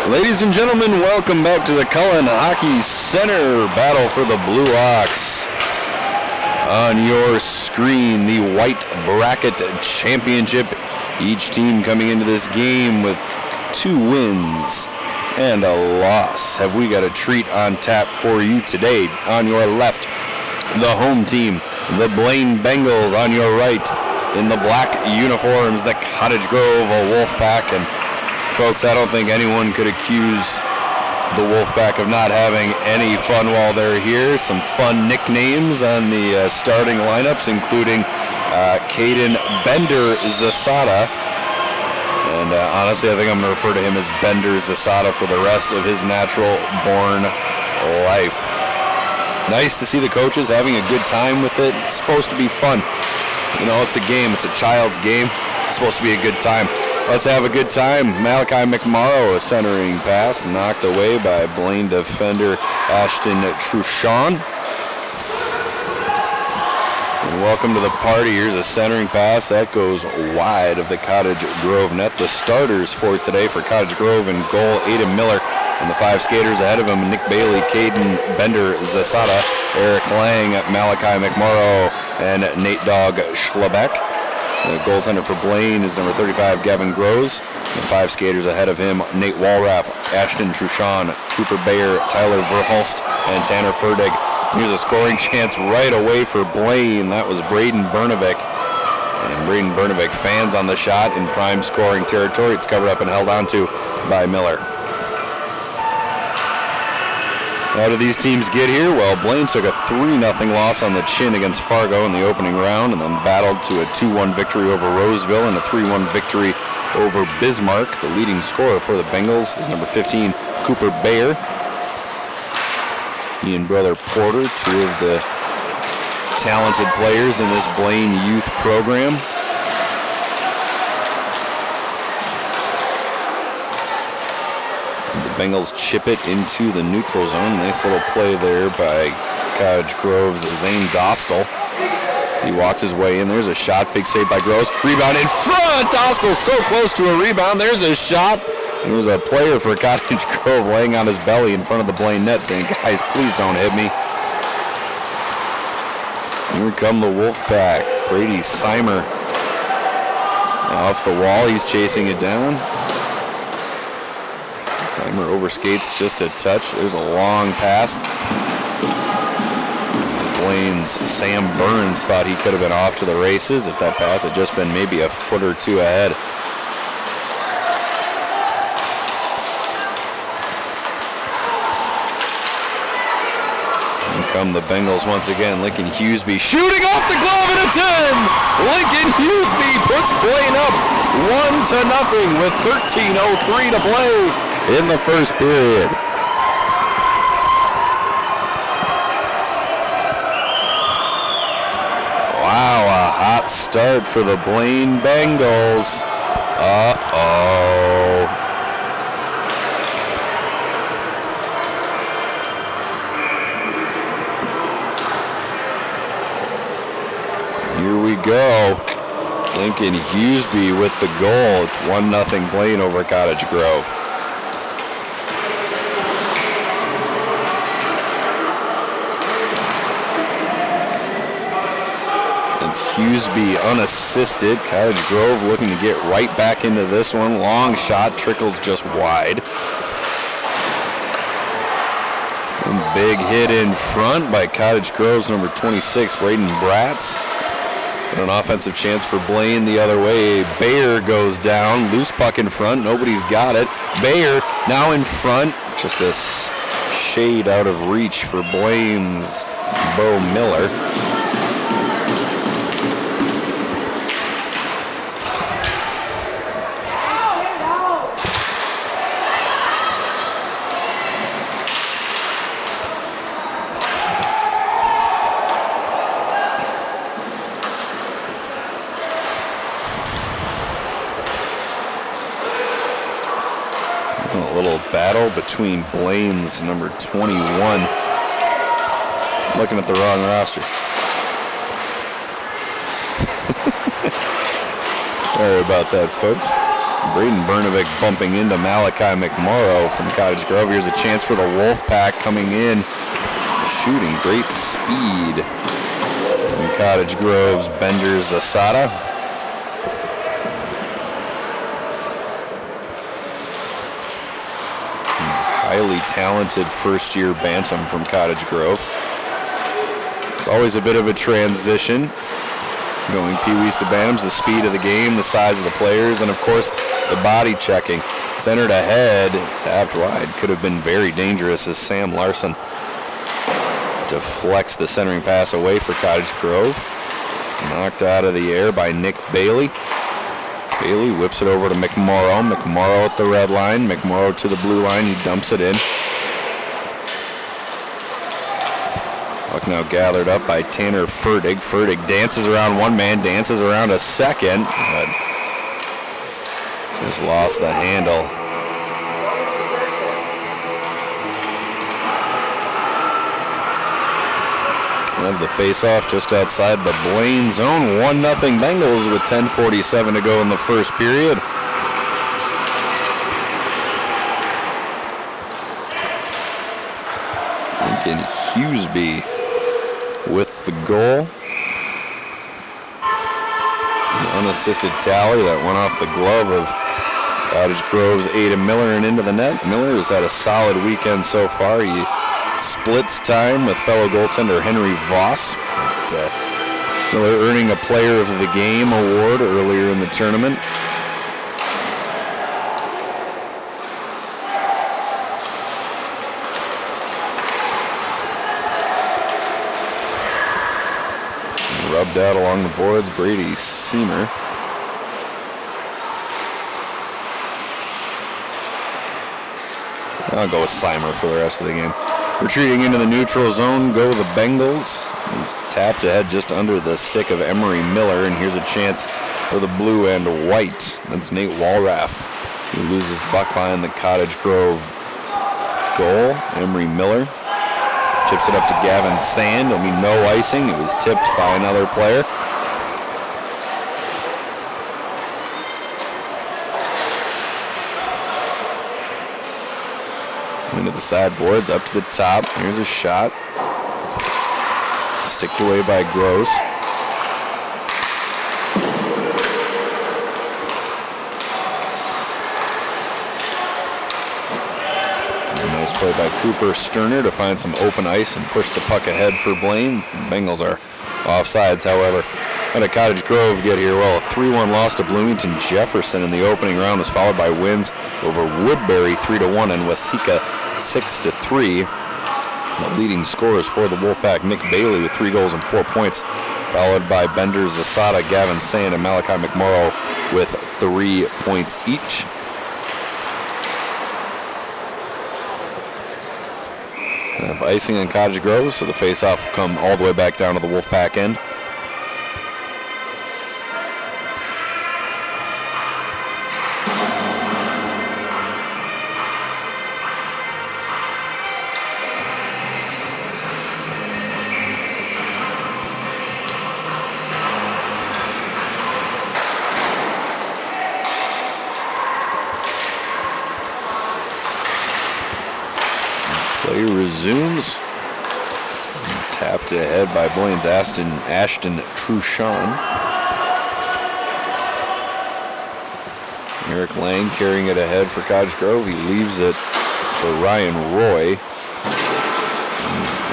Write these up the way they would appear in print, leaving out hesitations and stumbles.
Ladies and gentlemen, welcome back to the Cullen Hockey Center battle for the Blue Hawks. On your screen, the White Bracket Championship. Each team coming into this game with 2 wins and a loss. Have we got a treat on tap for you today? On your left, the home team, the Blaine Bengals. On your right, in the black uniforms, the Cottage Grove Wolfpack. And folks, I don't think anyone could accuse the Wolfpack of not having any fun while they're here. Some fun nicknames on the starting lineups, including Caden Bender Zasada. And honestly, I think I'm going to refer to him as Bender Zasada for the rest of his natural-born life. Nice to see the coaches having a good time with it. It's supposed to be fun. You know, it's a game. It's a child's game. It's supposed to be a good time. Let's have a good time. Malachi McMorrow, a centering pass, knocked away by Blaine defender Ashton Truchon. And welcome to the party. Here's a centering pass that goes wide of the Cottage Grove net. The starters for today for Cottage Grove in goal, Aiden Miller. And the 5 skaters ahead of him, Nick Bailey, Caden Bender Zasada, Eric Lang, Malachi McMorrow, and Nate Dog Schlebeck. The goaltender for Blaine is number 35, Gavin Groves. The 5 skaters ahead of him, Nate Walraff, Ashton Truchon, Cooper Bayer, Tyler Verhulst, and Tanner Ferdig. Here's a scoring chance right away for Blaine. That was Braden Bernovic. And Braden Bernovic fans on the shot in prime scoring territory. It's covered up and held onto by Miller. How did these teams get here? Well, Blaine took a 3-0 loss on the chin against Fargo in the opening round and then battled to a 2-1 victory over Roseville and a 3-1 victory over Bismarck. The leading scorer for the Bengals is number 15, Cooper Bayer. He and brother Porter, 2 of the talented players in this Blaine youth program. Bengals chip it into the neutral zone. Nice little play there by Cottage Grove's Zane Dostal. As he walks his way in, there's a shot. Big save by Groves. Rebound in front. Dostal so close to a rebound. There's a shot. There was a player for Cottage Grove laying on his belly in front of the Blaine net saying, guys, please don't hit me. Here come the Wolfpack. Brady Seimer off the wall. He's chasing it down. Seimer overskates just a touch. There's a long pass. Blaine's Sam Burns thought he could have been off to the races if that pass had just been maybe a foot or 2 ahead. And come the Bengals once again. Lincoln Hughesby shooting off the glove and it's in! Lincoln Hughesby puts Blaine up 1-0 with 13:03 to play in the first period. Wow, a hot start for the Blaine Bengals. Uh-oh. Here we go. Lincoln Hughesby with the goal. It's 1-0 Blaine over Cottage Grove. Hughesby unassisted. Cottage Grove looking to get right back into this one. Long shot, trickles just wide. And big hit in front by Cottage Grove's number 26, Braden Bratz. And an offensive chance for Blaine the other way. Bayer goes down, loose puck in front, nobody's got it. Bayer now in front, just a shade out of reach for Blaine's Bo Miller. A little battle between Blaine's number 21. Looking at the wrong roster. Sorry about that, folks. Braden Bernovic bumping into Malachi McMorrow from Cottage Grove. Here's a chance for the Wolfpack coming in, shooting great speed. And Cottage Grove's Bender Zasada. Highly talented first-year bantam from Cottage Grove. It's always a bit of a transition, going peewees to bantams, the speed of the game, the size of the players, and of course the body checking. Centered ahead, tapped wide, could have been very dangerous as Sam Larson deflects the centering pass away for Cottage Grove. Knocked out of the air by Nick Bailey. Bailey whips it over to McMorrow. McMorrow at the red line. McMorrow to the blue line. He dumps it in. Puck now gathered up by Tanner Ferdig. Ferdig dances around one man, dances around a second, but just lost the handle. We'll have the face-off just outside the Blaine zone. 1-0 Bengals with 10:47 to go in the first period. Lincoln Hughesby with the goal. An unassisted tally that went off the glove of Cottage Grove's Ada Miller and into the net. Miller has had a solid weekend so far. He splits time with fellow goaltender Henry Voss. Miller earning a Player of the Game award earlier in the tournament. Rubbed out along the boards, Brady Seamer. I'll go with Seimer for the rest of the game. Retreating into the neutral zone go the Bengals. He's tapped ahead just under the stick of Emery Miller, and here's a chance for the blue and white. That's Nate Walraff. He loses the puck behind the Cottage Grove goal. Emery Miller chips it up to Gavin Sand. There'll be no icing. It was tipped by another player. Into the sideboards, up to the top. Here's a shot. Sticked away by Gross. Nice play by Cooper Sterner to find some open ice and push the puck ahead for Blaine. Bengals are offsides, however. How did Cottage Grove get here? Well, a 3-1 loss to Bloomington Jefferson in the opening round was followed by wins over Woodbury 3-1 and Waseca 6-3. The leading scorers for the Wolfpack, Nick Bailey with 3 goals and 4 points, followed by Bender Zasada, Gavin Sand, and Malachi McMorrow with 3 points each. Have icing on Cottage Grove, so the face-off will come all the way back down to the Wolfpack end. Play resumes. Tapped ahead by Blaine's Ashton Truchon. Eric Lang carrying it ahead for Cottage Grove. He leaves it for Ryan Roy.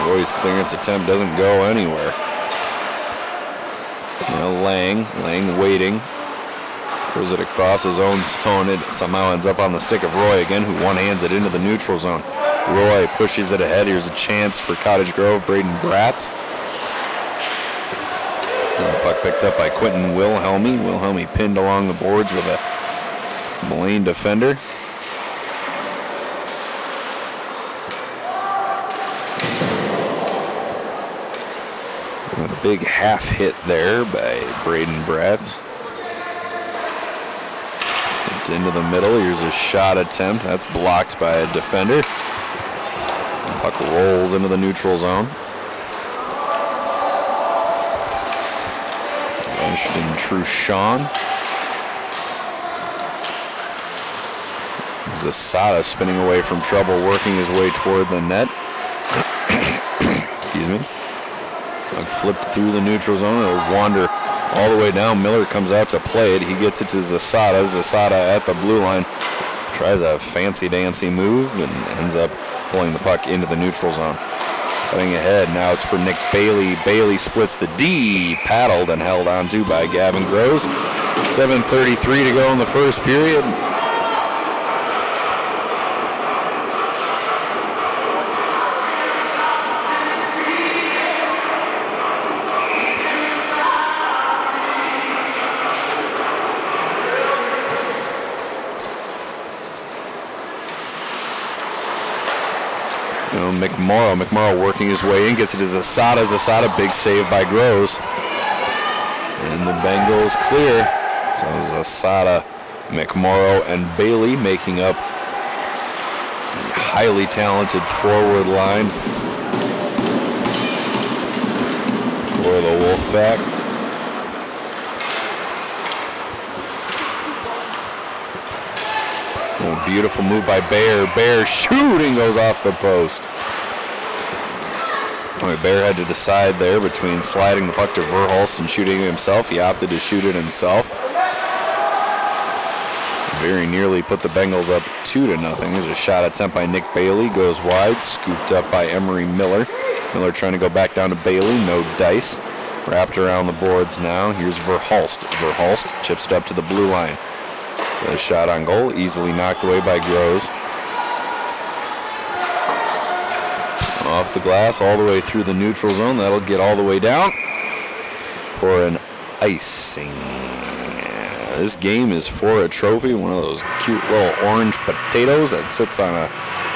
Roy's clearance attempt doesn't go anywhere. Lang waiting. Throws it across his own zone. It somehow ends up on the stick of Roy again, who one-hands it into the neutral zone. Roy pushes it ahead. Here's a chance for Cottage Grove, Braden Bratz. And the puck picked up by Quentin Wilhelmy. Wilhelmy pinned along the boards with a Blaine defender. And a big half hit there by Braden Bratz. It's into the middle. Here's a shot attempt. That's blocked by a defender. Puck rolls into the neutral zone. Ashton Truchon. Zasada spinning away from trouble, working his way toward the net. Excuse me. Flipped through the neutral zone. It'll wander all the way down. Miller comes out to play it. He gets it to Zasada. Zasada at the blue line. Tries a fancy-dancy move and ends up pulling the puck into the neutral zone. Cutting ahead. Now it's for Nick Bailey. Bailey splits the D. Paddled and held onto by Gavin Groves. 7:33 to go in the first period. McMorrow working his way in, gets it to Zasada. Zasada, big save by Groves. And the Bengals clear. So Zasada, McMorrow, and Bailey making up a highly talented forward line for the Wolfpack. Oh, beautiful move by Bear. Bear shooting, goes off the post. Bear had to decide there between sliding the puck to Verhulst and shooting it himself. He opted to shoot it himself. Very nearly put the Bengals up 2-0. There's a shot attempt by Nick Bailey. Goes wide. Scooped up by Emery Miller. Miller trying to go back down to Bailey. No dice. Wrapped around the boards now. Here's Verhulst. Verhulst chips it up to the blue line. So a shot on goal. Easily knocked away by Groves. Off the glass, all the way through the neutral zone. That'll get all the way down for an icing. This game is for a trophy, one of those cute little orange potatoes that sits on a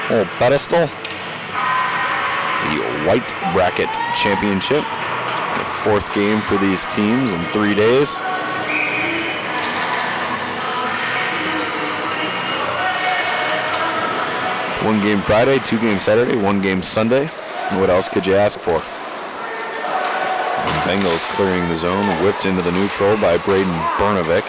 little pedestal. The White Bracket Championship, the fourth game for these teams in 3 days. One game Friday, 2 games Saturday, 1 game Sunday. What else could you ask for? And Bengals clearing the zone, whipped into the neutral by Braden Bernovic.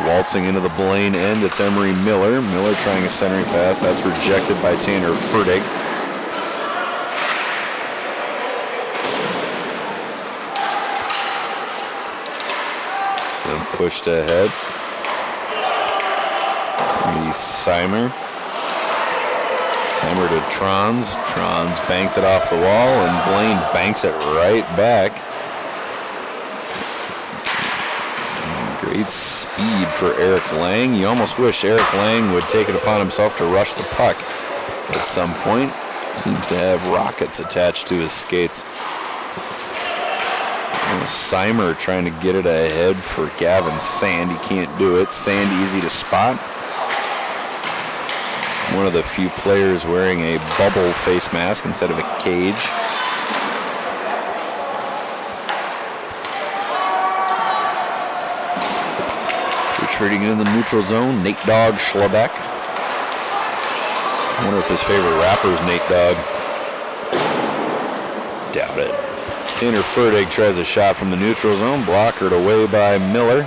Waltzing into the Blaine end, it's Emery Miller. Miller trying a centering pass. That's rejected by Tanner Fertig. Pushed ahead. Seimer. Seimer to Trons. Trons banked it off the wall, and Blaine banks it right back. Great speed for Eric Lang. You almost wish Eric Lang would take it upon himself to rush the puck at some point. Seems to have rockets attached to his skates. Seimer trying to get it ahead for Gavin Sand. He can't do it. Sand easy to spot. One of the few players wearing a bubble face mask instead of a cage. Retreating in the neutral zone, Nate Dogg Schlebeck. I wonder if his favorite rapper is Nate Dogg. Doubt it. Tanner Fertig tries a shot from the neutral zone, blockered away by Miller.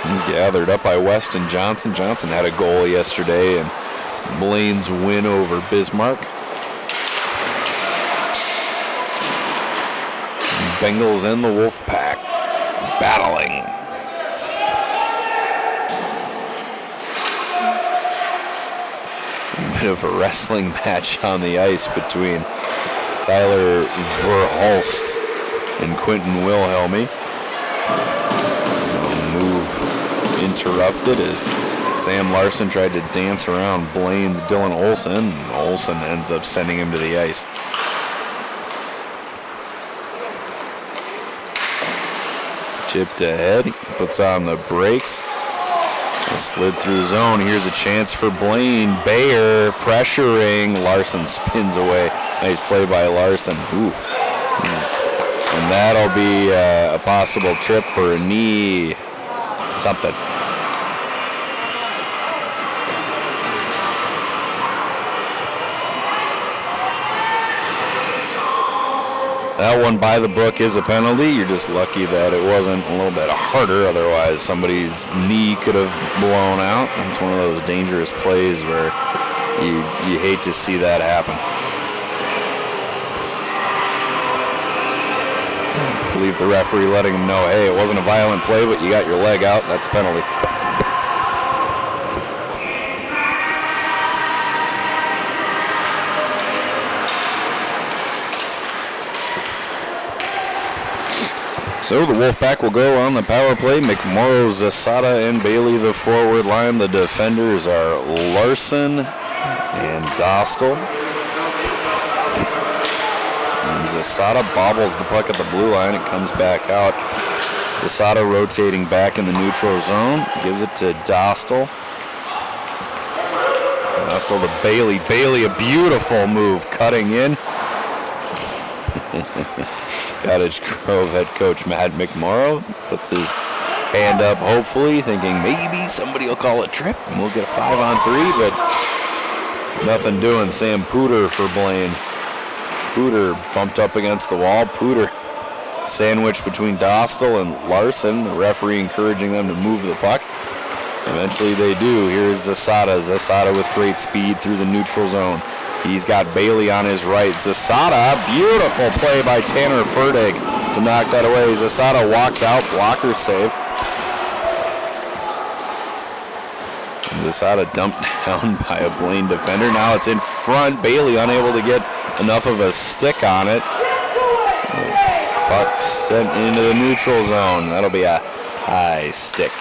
And gathered up by Weston Johnson. Johnson had a goal yesterday in Blaine's win over Bismarck. Bengals and the Wolfpack battling. A bit of a wrestling match on the ice between Tyler Verhulst and Quentin Wilhelmy. Move interrupted as Sam Larson tried to dance around Blaine's Dylan Olsen. Olsen ends up sending him to the ice. Chipped ahead, he puts on the brakes. Slid through the zone. Here's a chance for Blaine. Bayer pressuring. Larson spins away. Nice play by Larson. Oof. And that'll be a possible trip or a knee. Something. That one by the book is a penalty. You're just lucky that it wasn't a little bit harder. Otherwise, somebody's knee could have blown out. It's one of those dangerous plays where you hate to see that happen. I believe the referee letting him know, hey, it wasn't a violent play, but you got your leg out. That's a penalty. So the Wolfpack will go on the power play. McMorrow, Zasada, and Bailey the forward line. The defenders are Larson and Dostal. And Zasada bobbles the puck at the blue line. It comes back out. Zasada rotating back in the neutral zone. Gives it to Dostal. Dostal to Bailey. Bailey, a beautiful move, cutting in. Cottage Grove head coach Matt McMorrow puts his hand up, hopefully, thinking maybe somebody will call a trip and we'll get a 5-on-3, but nothing doing. Sam Pooter for Blaine. Pooter bumped up against the wall. Pooter sandwiched between Dostal and Larson, the referee encouraging them to move the puck. Eventually they do. Here's Zasada. Zasada with great speed through the neutral zone. He's got Bailey on his right. Zasada, beautiful play by Tanner Ferdig to knock that away. Zasada walks out, blocker save. Zasada dumped down by a Blaine defender. Now it's in front. Bailey unable to get enough of a stick on it. Puck sent into the neutral zone. That'll be a high stick.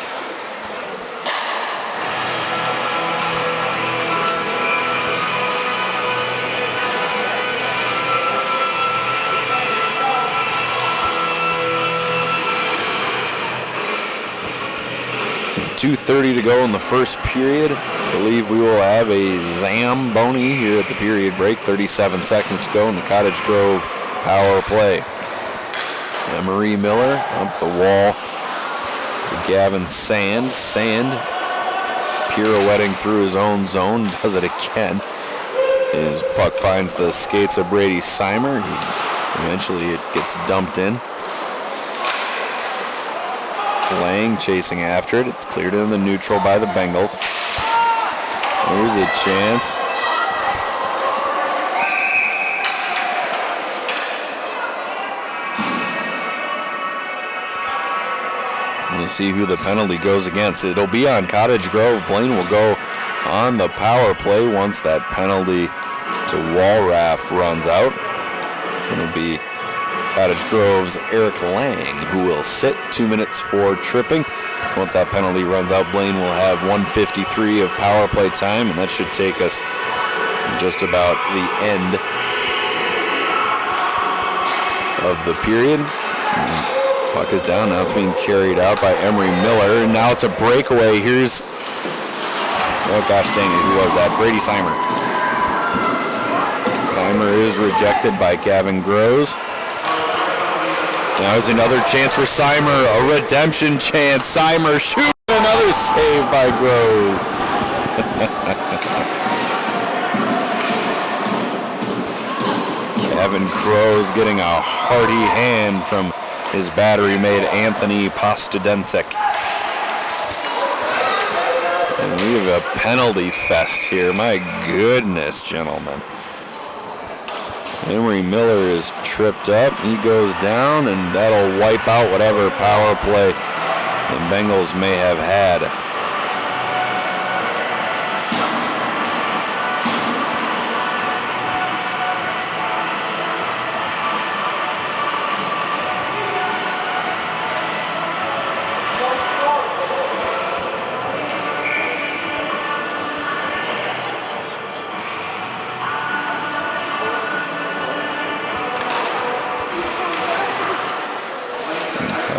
.230 to go in the first period. I believe we will have a Zamboni here at the period break. 37 seconds to go in the Cottage Grove power play. Emery Miller up the wall to Gavin Sand. Sand pirouetting through his own zone. Does it again. His puck finds the skates of Brady Seimer. Eventually it gets dumped in. Lang chasing after it. It's cleared in the neutral by the Bengals. There's a chance. We'll see who the penalty goes against. It'll be on Cottage Grove. Blaine will go on the power play once that penalty to Walraff runs out. So it'll be Cottage Grove's Eric Lang, who will sit 2 minutes for tripping. Once that penalty runs out, Blaine will have 1:53 of power play time, and that should take us just about the end of the period. Puck is down. Now it's being carried out by Emery Miller, and now it's a breakaway. Here's, oh gosh dang it, who was that? Brady Seimer. Seimer is rejected by Gavin Groves. Now there's another chance for Seimer, a redemption chance. Seimer shoots, another save by Groves. Kevin Crows getting a hearty hand from his battery mate Anthony Postadensek. And we have a penalty fest here. My goodness, gentlemen. Emery Miller is tripped up. He goes down, and that'll wipe out whatever power play the Bengals may have had.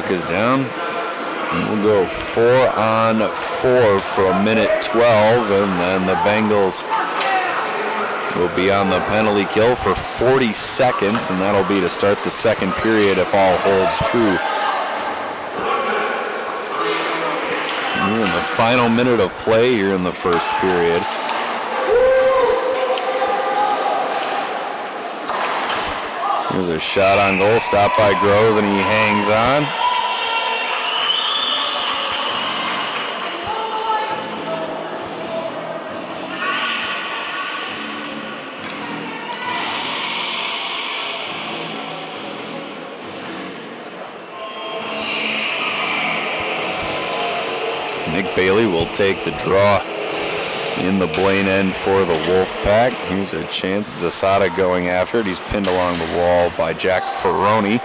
Is down. And we'll go 4-on-4 for a minute 12, and then the Bengals will be on the penalty kill for 40 seconds, and that'll be to start the second period if all holds true. We're in the final minute of play here in the first period. There's a shot on goal, stopped by Groves, and he hangs on. Nick Bailey will take the draw in the Blaine end for the Wolfpack. Here's a chance. Zasada going after it. He's pinned along the wall by Jack Ferroni.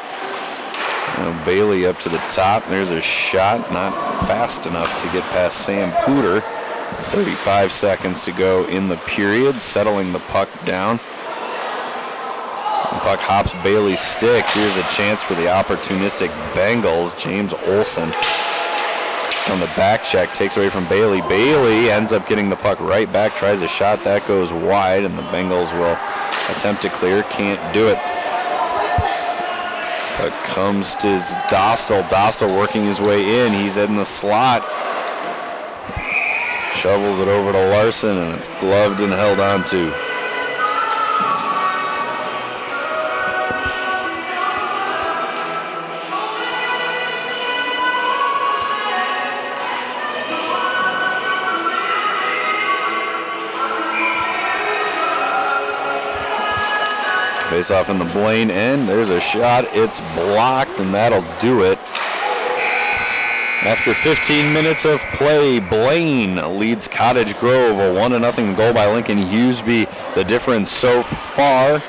Bailey up to the top. There's a shot. Not fast enough to get past Sam Pooter. 35 seconds to go in the period. Settling the puck down. The puck hops Bailey's stick. Here's a chance for the opportunistic Bengals. James Olson on the back check, takes away from Bailey. Bailey ends up getting the puck right back, tries a shot, that goes wide, and the Bengals will attempt to clear, can't do it. Puck comes to Dostal. Dostal working his way in, he's in the slot. Shovels it over to Larson, and it's gloved and held onto. Face off in the Blaine end. There's a shot. It's blocked, and that'll do it. After 15 minutes of play, Blaine leads Cottage Grove, a 1-0 goal by Lincoln Hughesby. The difference so far,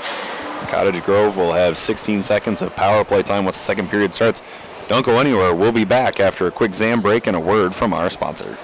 Cottage Grove will have 16 seconds of power play time once the second period starts. Don't go anywhere. We'll be back after a quick Zam break and a word from our sponsor.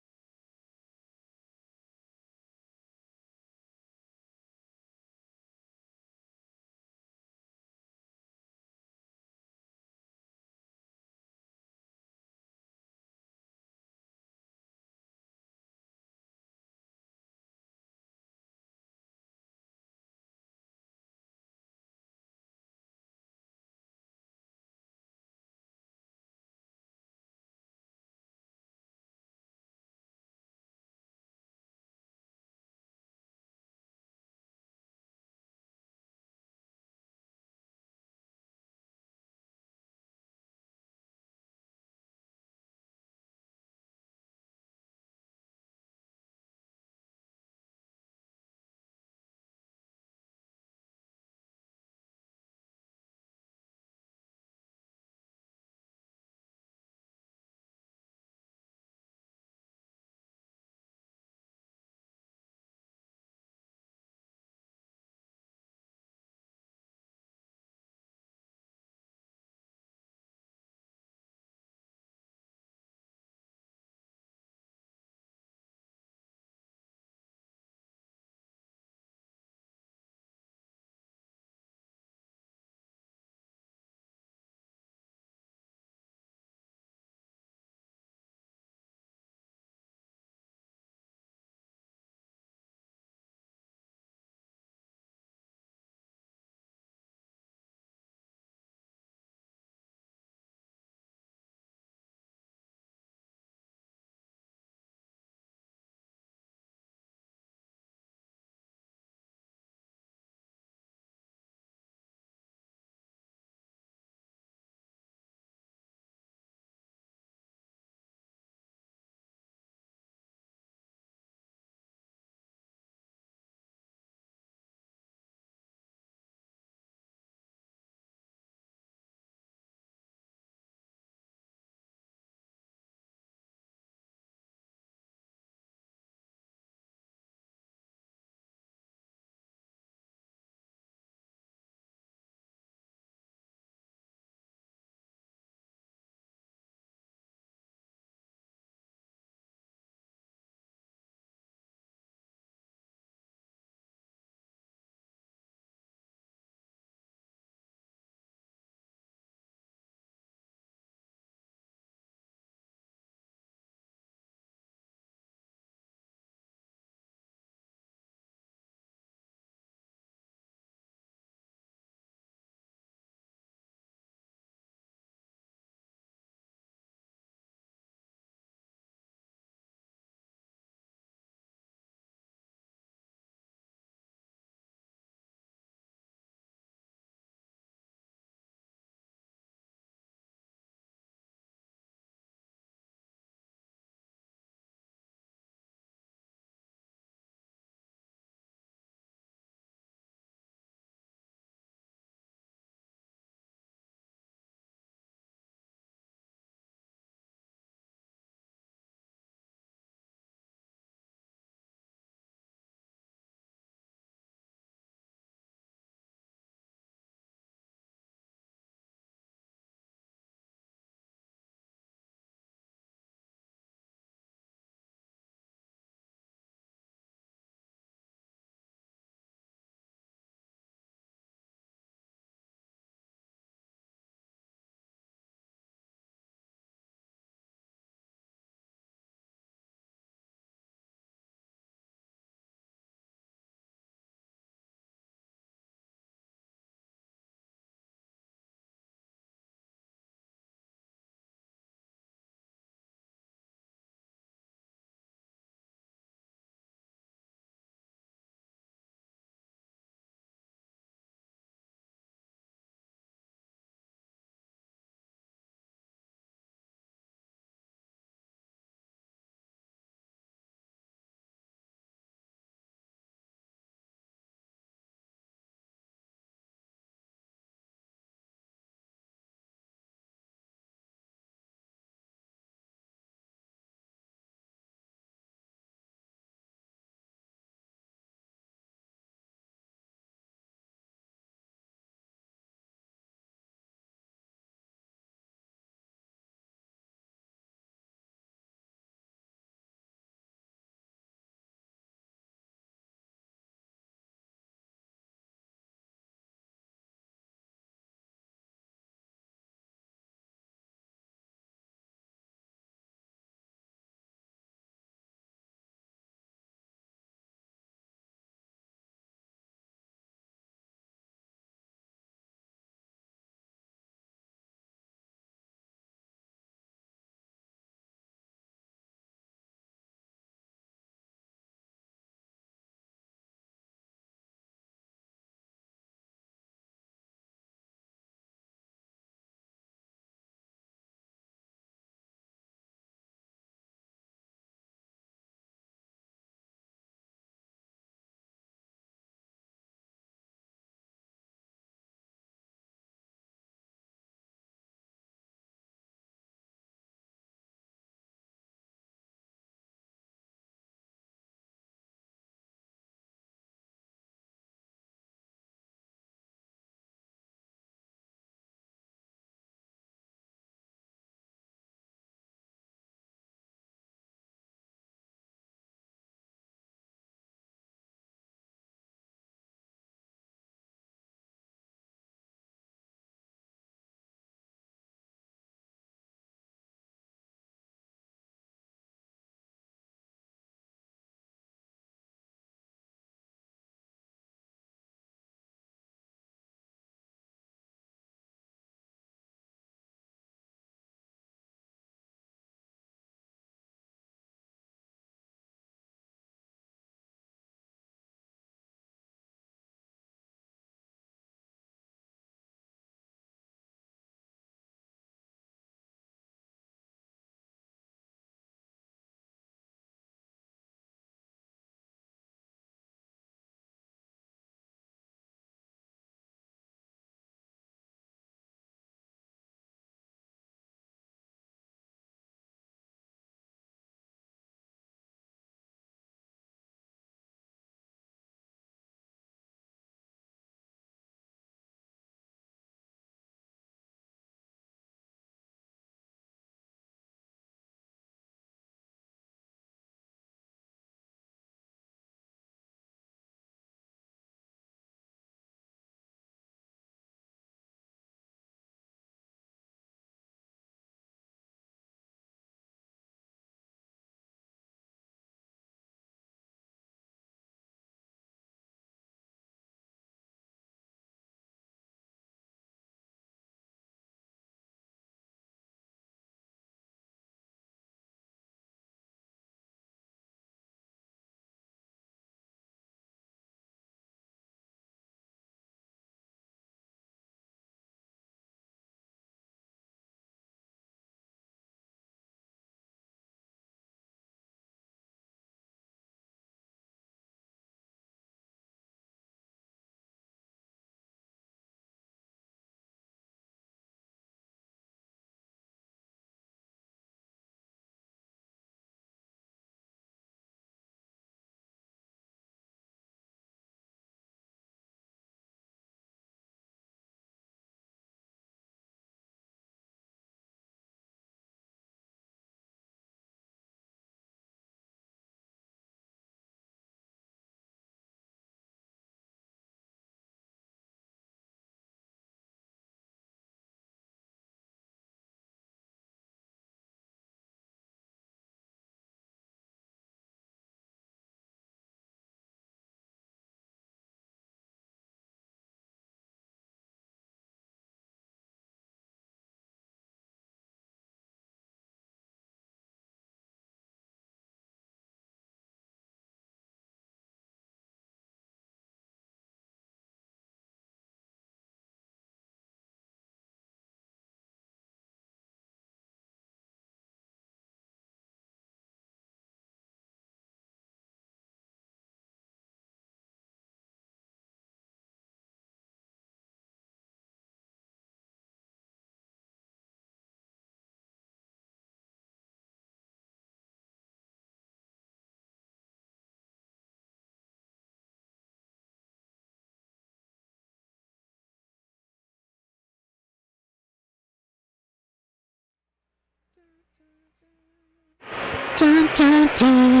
Dun, dun, dun.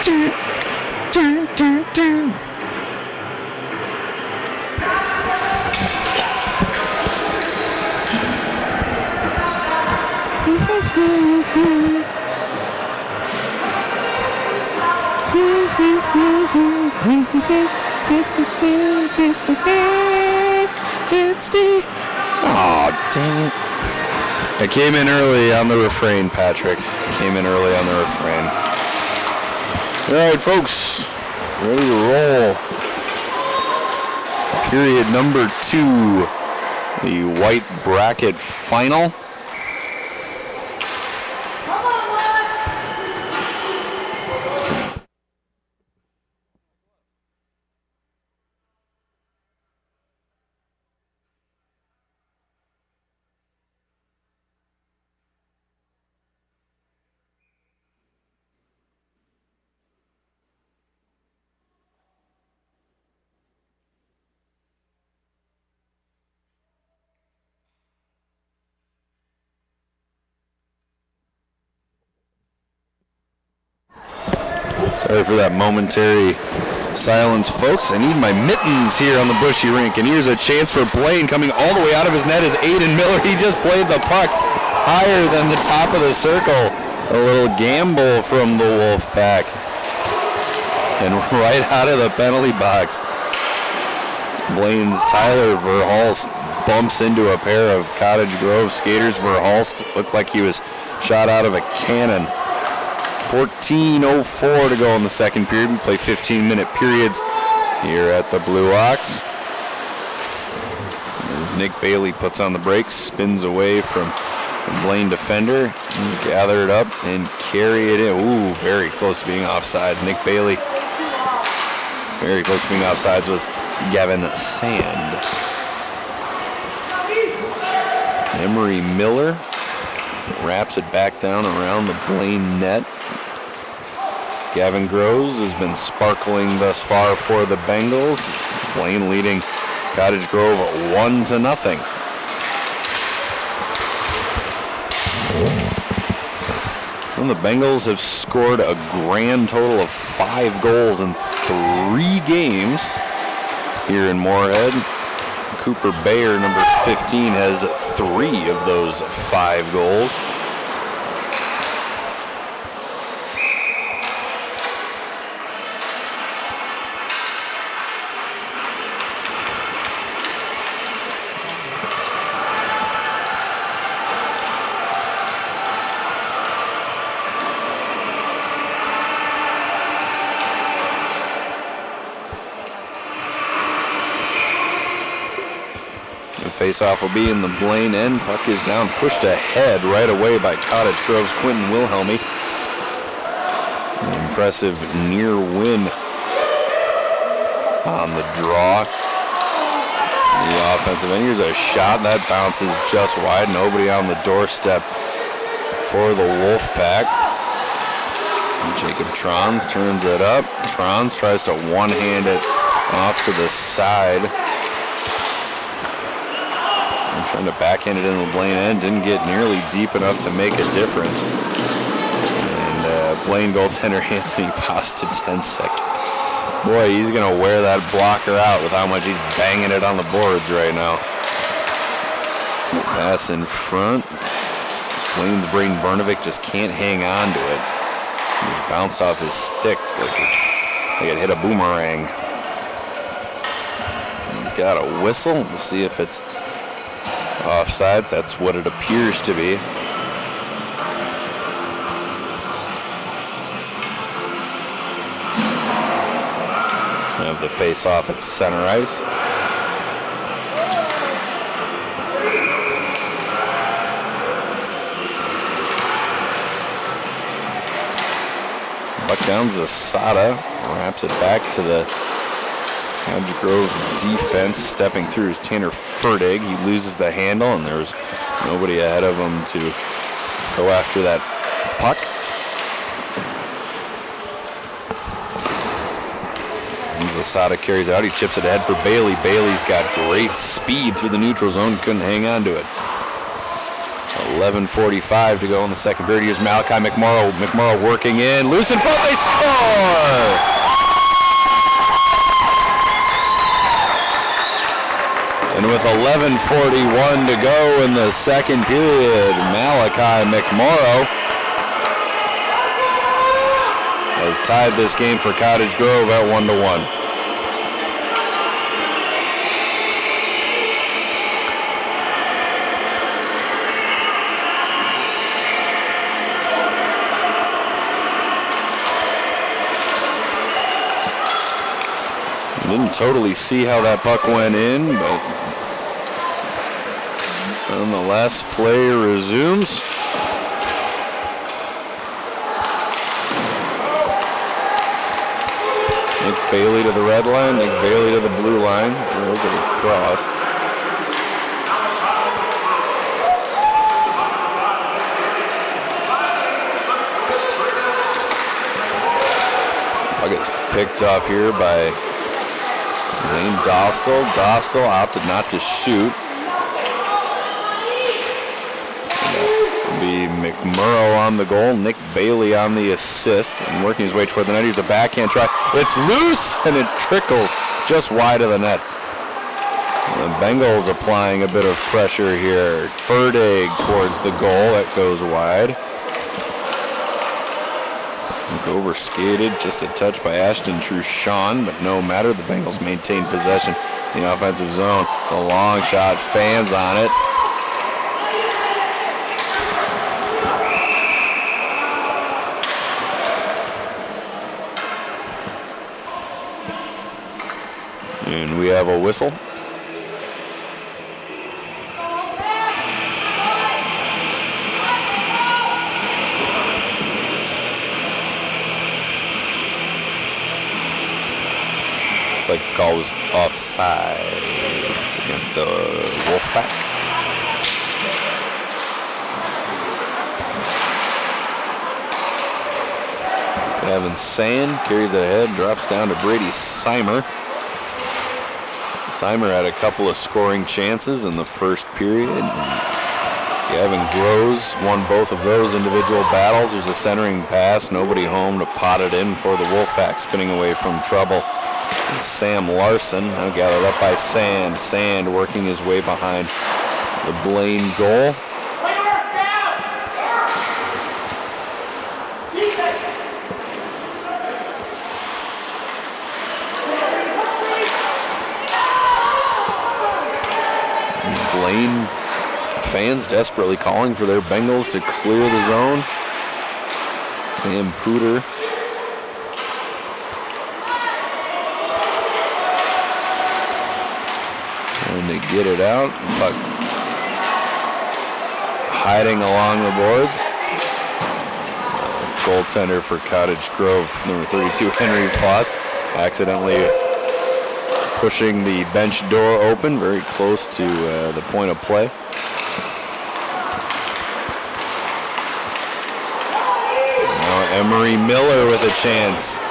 Dun, dun, dun, dun. It's the... Oh, dang it. I came in early on the refrain, Patrick. Came in early on the refrain. All right, folks. Ready to roll. Period number 2. The white bracket final. Sorry for that momentary silence, folks. I need my mittens here on the Bushy Rink. And here's a chance for Blaine coming all the way out of his net is Aiden Miller. He just played the puck higher than the top of the circle. A little gamble from the Wolfpack. And right out of the penalty box, Blaine's Tyler Verhulst bumps into a pair of Cottage Grove skaters. Verhulst looked like he was shot out of a cannon. 14:04 to go in the second period. We play 15-minute periods here at the Blue Ox. As Nick Bailey puts on the brakes, spins away from the Blaine defender, gather it up and carry it in. Ooh, very close to being offsides. Nick Bailey, very close to being offsides was Gavin Sand. Emery Miller wraps it back down around the Blaine net. Gavin Groves has been sparkling thus far for the Bengals. Blaine leading Cottage Grove 1-0. And the Bengals have scored a grand total of 5 goals in 3 games here in Moorhead. Cooper Bayer, number 15, has 3 of those 5 goals. Face-off will be in the Blaine end. Puck is down, pushed ahead right away by Cottage Grove's Quentin Wilhelmy. An impressive near win on the draw. The offensive end. Here's a shot that bounces just wide. Nobody on the doorstep for the Wolfpack. Jacob Trons turns it up. Trons tries to one-hand it off to the side. Trying to backhand it in the Blaine end. Didn't get nearly deep enough to make a difference. And Blaine goaltender Anthony Postadensek. Boy, he's going to wear that blocker out with how much he's banging it on the boards right now. Pass in front. Blaine's Braden Bernovic just can't hang on to it. He's bounced off his stick like it hit a boomerang. Got a whistle. We'll see if it's offsides. That's what it appears to be. We have the face-off at center ice. Buck down Zasada, wraps it back to the Cottage Grove defense. Stepping through is Tanner Ferdig. He loses the handle, and there's nobody ahead of him to go after that puck. And Zasada carries it out. He chips it ahead for Bailey. Bailey's got great speed through the neutral zone. Couldn't hang on to it. 11:45 to go in the second period. Here's Malachi McMorrow. McMorrow working in. Loose in front. They score! And with 11:41 to go in the second period, Malachi McMorrow has tied this game for Cottage Grove at 1-1. Didn't totally see how that puck went in, but nonetheless, play resumes. Nick Bailey to the red line, Nick Bailey to the blue line, throws it across. Puck gets picked off here by Zane Dostal. Dostal opted not to shoot. It'll be McMurrow on the goal, Nick Bailey on the assist, and working his way toward the net. Here's a backhand try. It's loose, and it trickles just wide of the net. The Bengals applying a bit of pressure here. Ferdig towards the goal. That goes wide. Over skated, just a touch by Ashton Truchon, but no matter. The Bengals maintain possession in the offensive zone. It's a long shot, fans on it. And we have a whistle. Looks like the call was offsides against the Wolfpack. Evan Sand carries it ahead, drops down to Brady Seimer. Seimer had a couple of scoring chances in the first period. Gavin Groves won both of those individual battles. There's a centering pass, nobody home to pot it in for the Wolfpack, spinning away from trouble. Sam Larson now gathered up by Sand. Sand working his way behind the Blaine goal. Blaine fans desperately calling for their Bengals to clear the zone. Sam Pooter to get it out, but hiding along the boards. Goaltender for Cottage Grove, number 32, Henry Foss, accidentally pushing the bench door open, very close to the point of play. Now Emery Miller with a chance.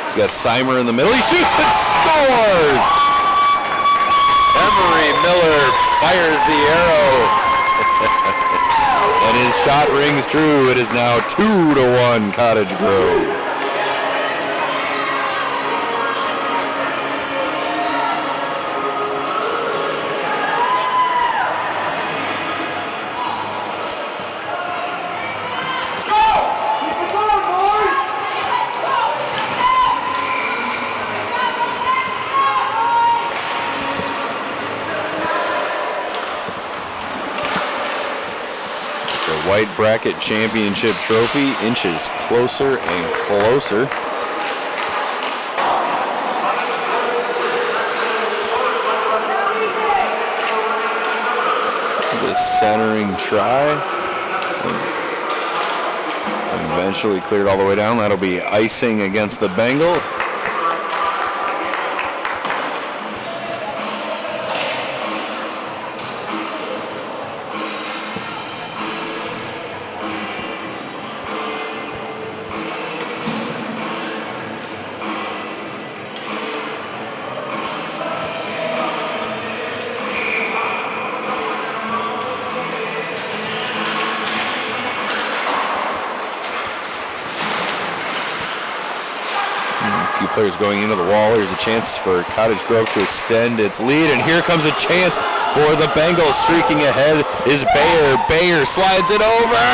He's got Seimer in the middle. He shoots and scores! Emery Miller fires the arrow. And his shot rings true. It is now 2-1 Cottage Grove. White Bracket Championship trophy inches closer and closer. The centering try. Eventually cleared all the way down. That'll be icing against the Bengals. players going into the wall. Here's a chance for Cottage Grove to extend its lead, and here comes a chance for the Bengals. Streaking ahead is Bayer. Bayer slides it over.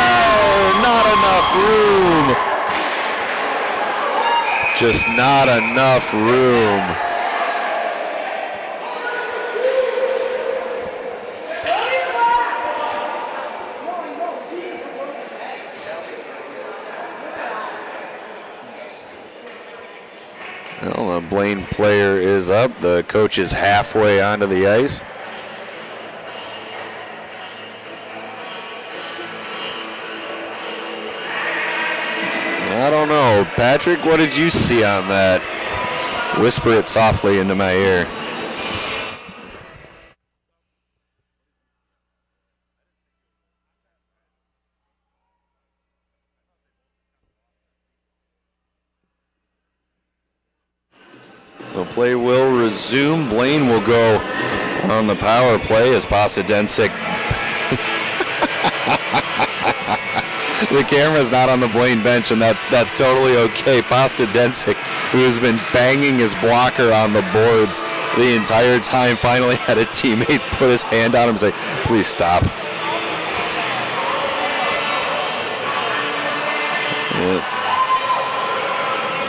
Not enough room. Just not enough room. Well, the Blaine player is up. The coach is halfway onto the ice. I don't know. Patrick, what did you see on that? Whisper it softly into my ear. The play will resume. Blaine will go on the power play as Pastadensic. The camera's not on the Blaine bench, and that's totally okay. Pastadensic, who has been banging his blocker on the boards the entire time, finally had a teammate put his hand on him and say, please stop.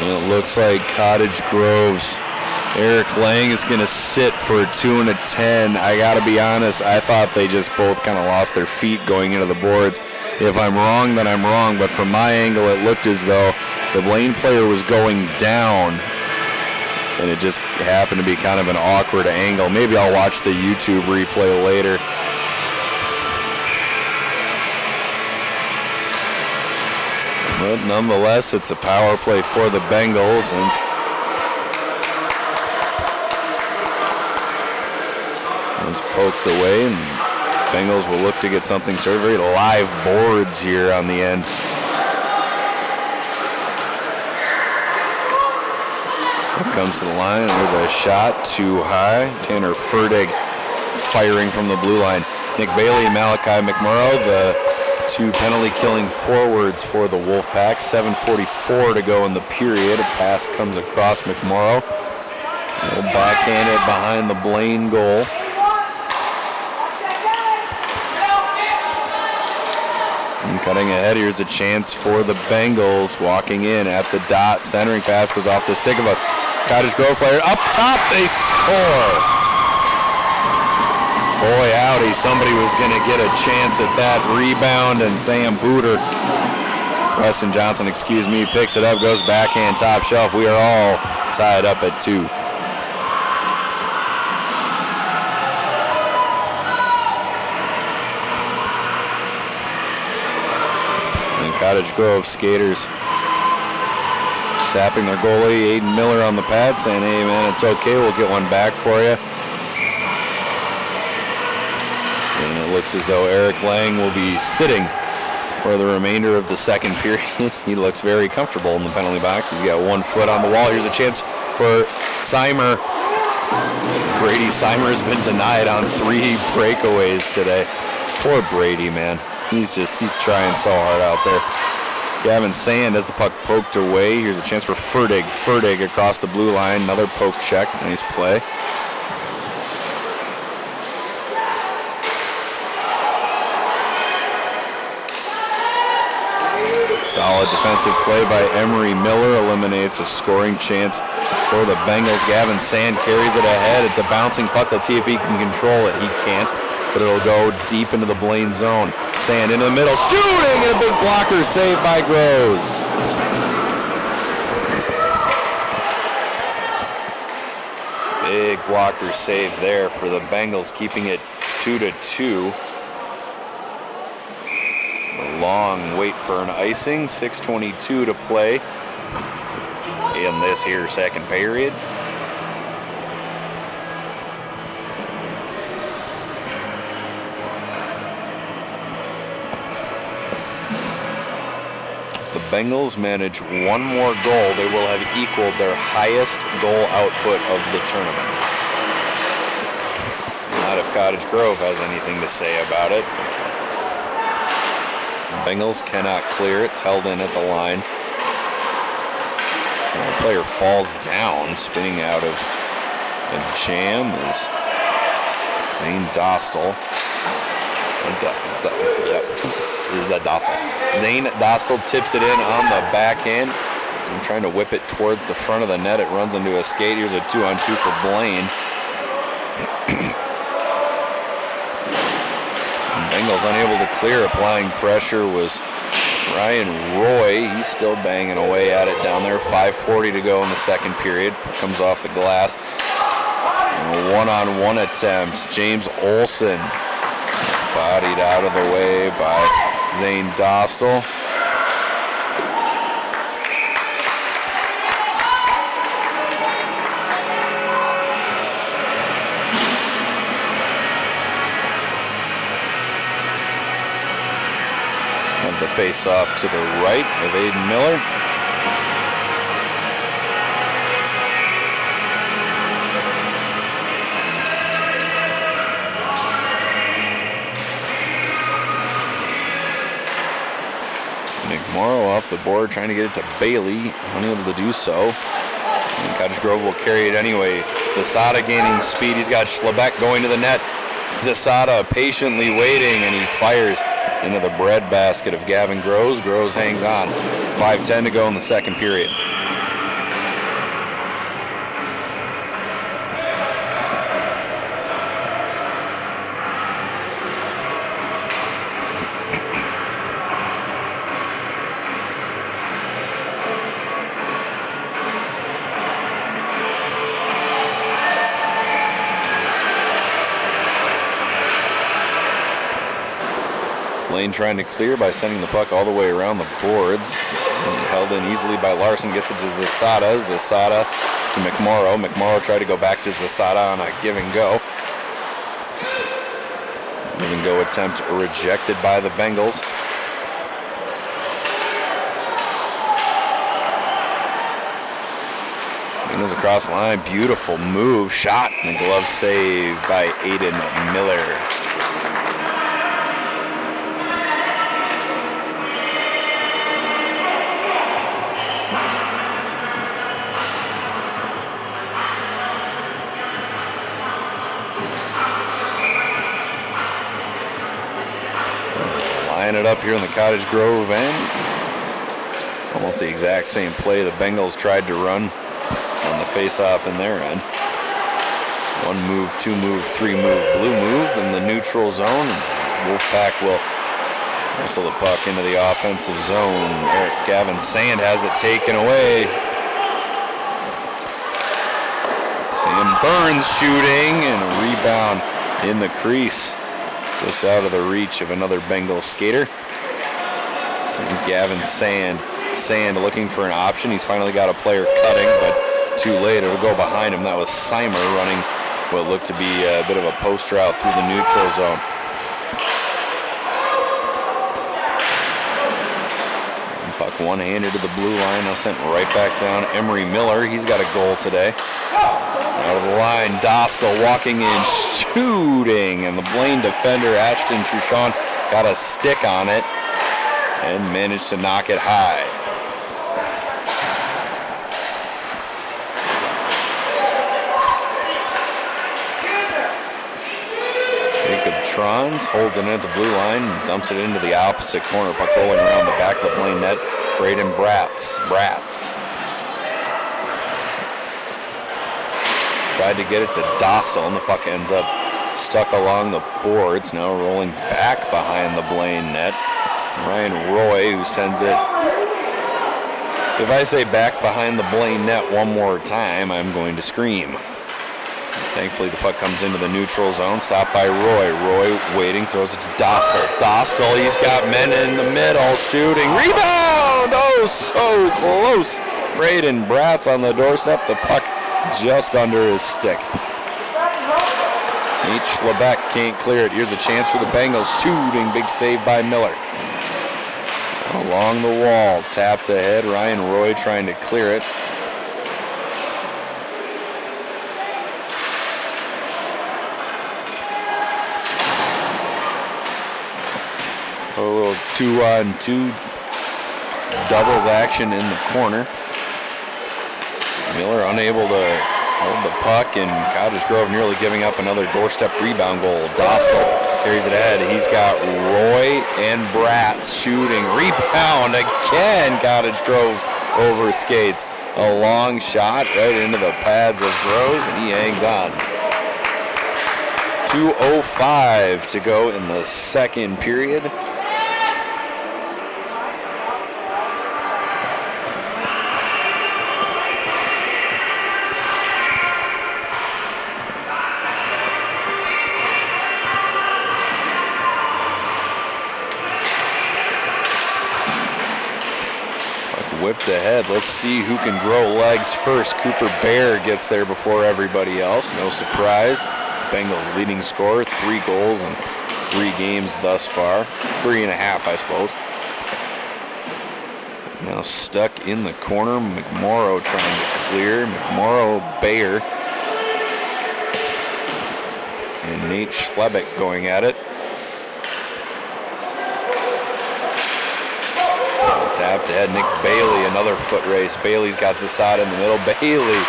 It looks like Cottage Grove's Eric Lang is going to sit for 2 and a 10. I got to be honest, I thought they just both kind of lost their feet going into the boards. If I'm wrong, then I'm wrong, but from my angle, it looked as though the Blaine player was going down, and it just happened to be kind of an awkward angle. Maybe I'll watch the YouTube replay later. But nonetheless, it's a power play for the Bengals, and it's poked away, and Bengals will look to get something served. Very live boards here on the end. Up comes to the line. There's a shot too high. Tanner Ferdig firing from the blue line. Nick Bailey and Malachi McMurrow, the two penalty-killing forwards for the Wolfpack. 7:44 to go in the period. A pass comes across McMurrow. He'll backhand it behind the Blaine goal. And cutting ahead, here's a chance for the Bengals. Walking in at the dot. Centering pass goes off the stick of a Cottage Grove player. Up top, they score. Boy, howdy, somebody was going to get a chance at that rebound, and Sam Booter, Weston Johnson, excuse me, picks it up, goes backhand top shelf. We are all tied up at 2. Cottage Grove skaters tapping their goalie, Aiden Miller, on the pad, saying, hey, man, it's okay, we'll get one back for you. And it looks as though Eric Lang will be sitting for the remainder of the second period. He looks very comfortable in the penalty box. He's got 1 foot on the wall. Here's a chance for Seimer. Brady Seimer has been denied on 3 breakaways today. Poor Brady, man. He's trying so hard out there. Gavin Sand has the puck poked away. Here's a chance for Ferdig. Ferdig across the blue line. Another poke check. Nice play. Solid defensive play by Emery Miller. Eliminates a scoring chance for the Bengals. Gavin Sand carries it ahead. It's a bouncing puck. Let's see if he can control it. He can't. But it'll go deep into the Blaine zone. Sand into the middle, shooting, and a big blocker saved by Groves. Big blocker save there for the Bengals, keeping it 2-2. A long wait for an icing, 6:22 to play in this here second period. The Bengals manage 1 more goal. They will have equaled their highest goal output of the tournament. Not if Cottage Grove has anything to say about it. The Bengals cannot clear. It's held in at the line. The player falls down, spinning out of a jam is Zane Dostal. This is Dostal. Zane Dostal tips it in on the backhand. I'm trying to whip it towards the front of the net. It runs into a skate. Here's a 2-on-2 for Blaine. Bengals unable to clear. Applying pressure was Ryan Roy. He's still banging away at it down there. 5:40 to go in the second period. Comes off the glass. And a one-on-one attempt. James Olson bodied out of the way by Zane Dostal. Have the face-off to the right of Aiden Miller. McMorrow off the board, trying to get it to Bailey, unable to do so. And Cottage Grove will carry it anyway. Zasada gaining speed. He's got Schlebeck going to the net. Zasada patiently waiting, and he fires into the breadbasket of Gavin Groves. Groves hangs on. 5:10 to go in the second period. Blaine trying to clear by sending the puck all the way around the boards. Held in easily by Larson, gets it to Zasada. Zasada to McMorrow. McMorrow tried to go back to Zasada on a give and go. Give and go attempt rejected by the Bengals. Bengals across the line, beautiful move, shot, and a glove save by Aiden Miller. It up here in the Cottage Grove end. Almost the exact same play the Bengals tried to run on the face-off in their end. One move, two move, three move, blue move in the neutral zone. Wolfpack will whistle the puck into the offensive zone. Gavin Sand has it taken away. Sam Burns shooting, and a rebound in the crease. Just out of the reach of another Bengal skater. He's Gavin Sand. Sand looking for an option. He's finally got a player cutting, but too late. It'll go behind him. That was Seimer running what looked to be a bit of a post route through the neutral zone. Puck one-handed to the blue line. Now sent right back down. Emery Miller. He's got a goal today. Out of the line, Dostal walking in, shooting, and the Blaine defender, Ashton Truchon, got a stick on it and managed to knock it high. Jacob Trons holds it in at the blue line and dumps it into the opposite corner. Puck rolling around the back of the Blaine net. Braden Bratz. Tried to get it to Dostal, and the puck ends up stuck along the boards. Now rolling back behind the Blaine net. Ryan Roy, who sends it. If I say back behind the Blaine net one more time, I'm going to scream. Thankfully, the puck comes into the neutral zone. Stopped by Roy. Roy waiting, throws it to Dostal. Dostal, he's got men in the middle, shooting. Rebound! Oh, so close. Braden Bratz on the doorstep. The puck just under his stick. H. Lebeck can't clear it. Here's a chance for the Bengals. Shooting. Big save by Miller. Along the wall. Tapped ahead. Ryan Roy trying to clear it. A little 2-on-2 doubles action in the corner. Miller unable to hold the puck, and Cottage Grove nearly giving up another doorstep rebound goal. Dostal carries it ahead. He's got Roy and Bratz shooting. Rebound again. Cottage Grove over skates. A long shot right into the pads of Groves, and he hangs on. 2:05 to go in the second period. Whipped ahead. Let's see who can grow legs first. Cooper Bear gets there before everybody else. No surprise. Bengals leading scorer, 3 goals in 3 games thus far. 3.5, I suppose. Now stuck in the corner. McMorrow trying to clear. McMorrow, Bear, and Nate Schlebeck going at it. Tapped ahead, Nick Bailey, another foot race. Bailey's got Zasada in the middle. Bailey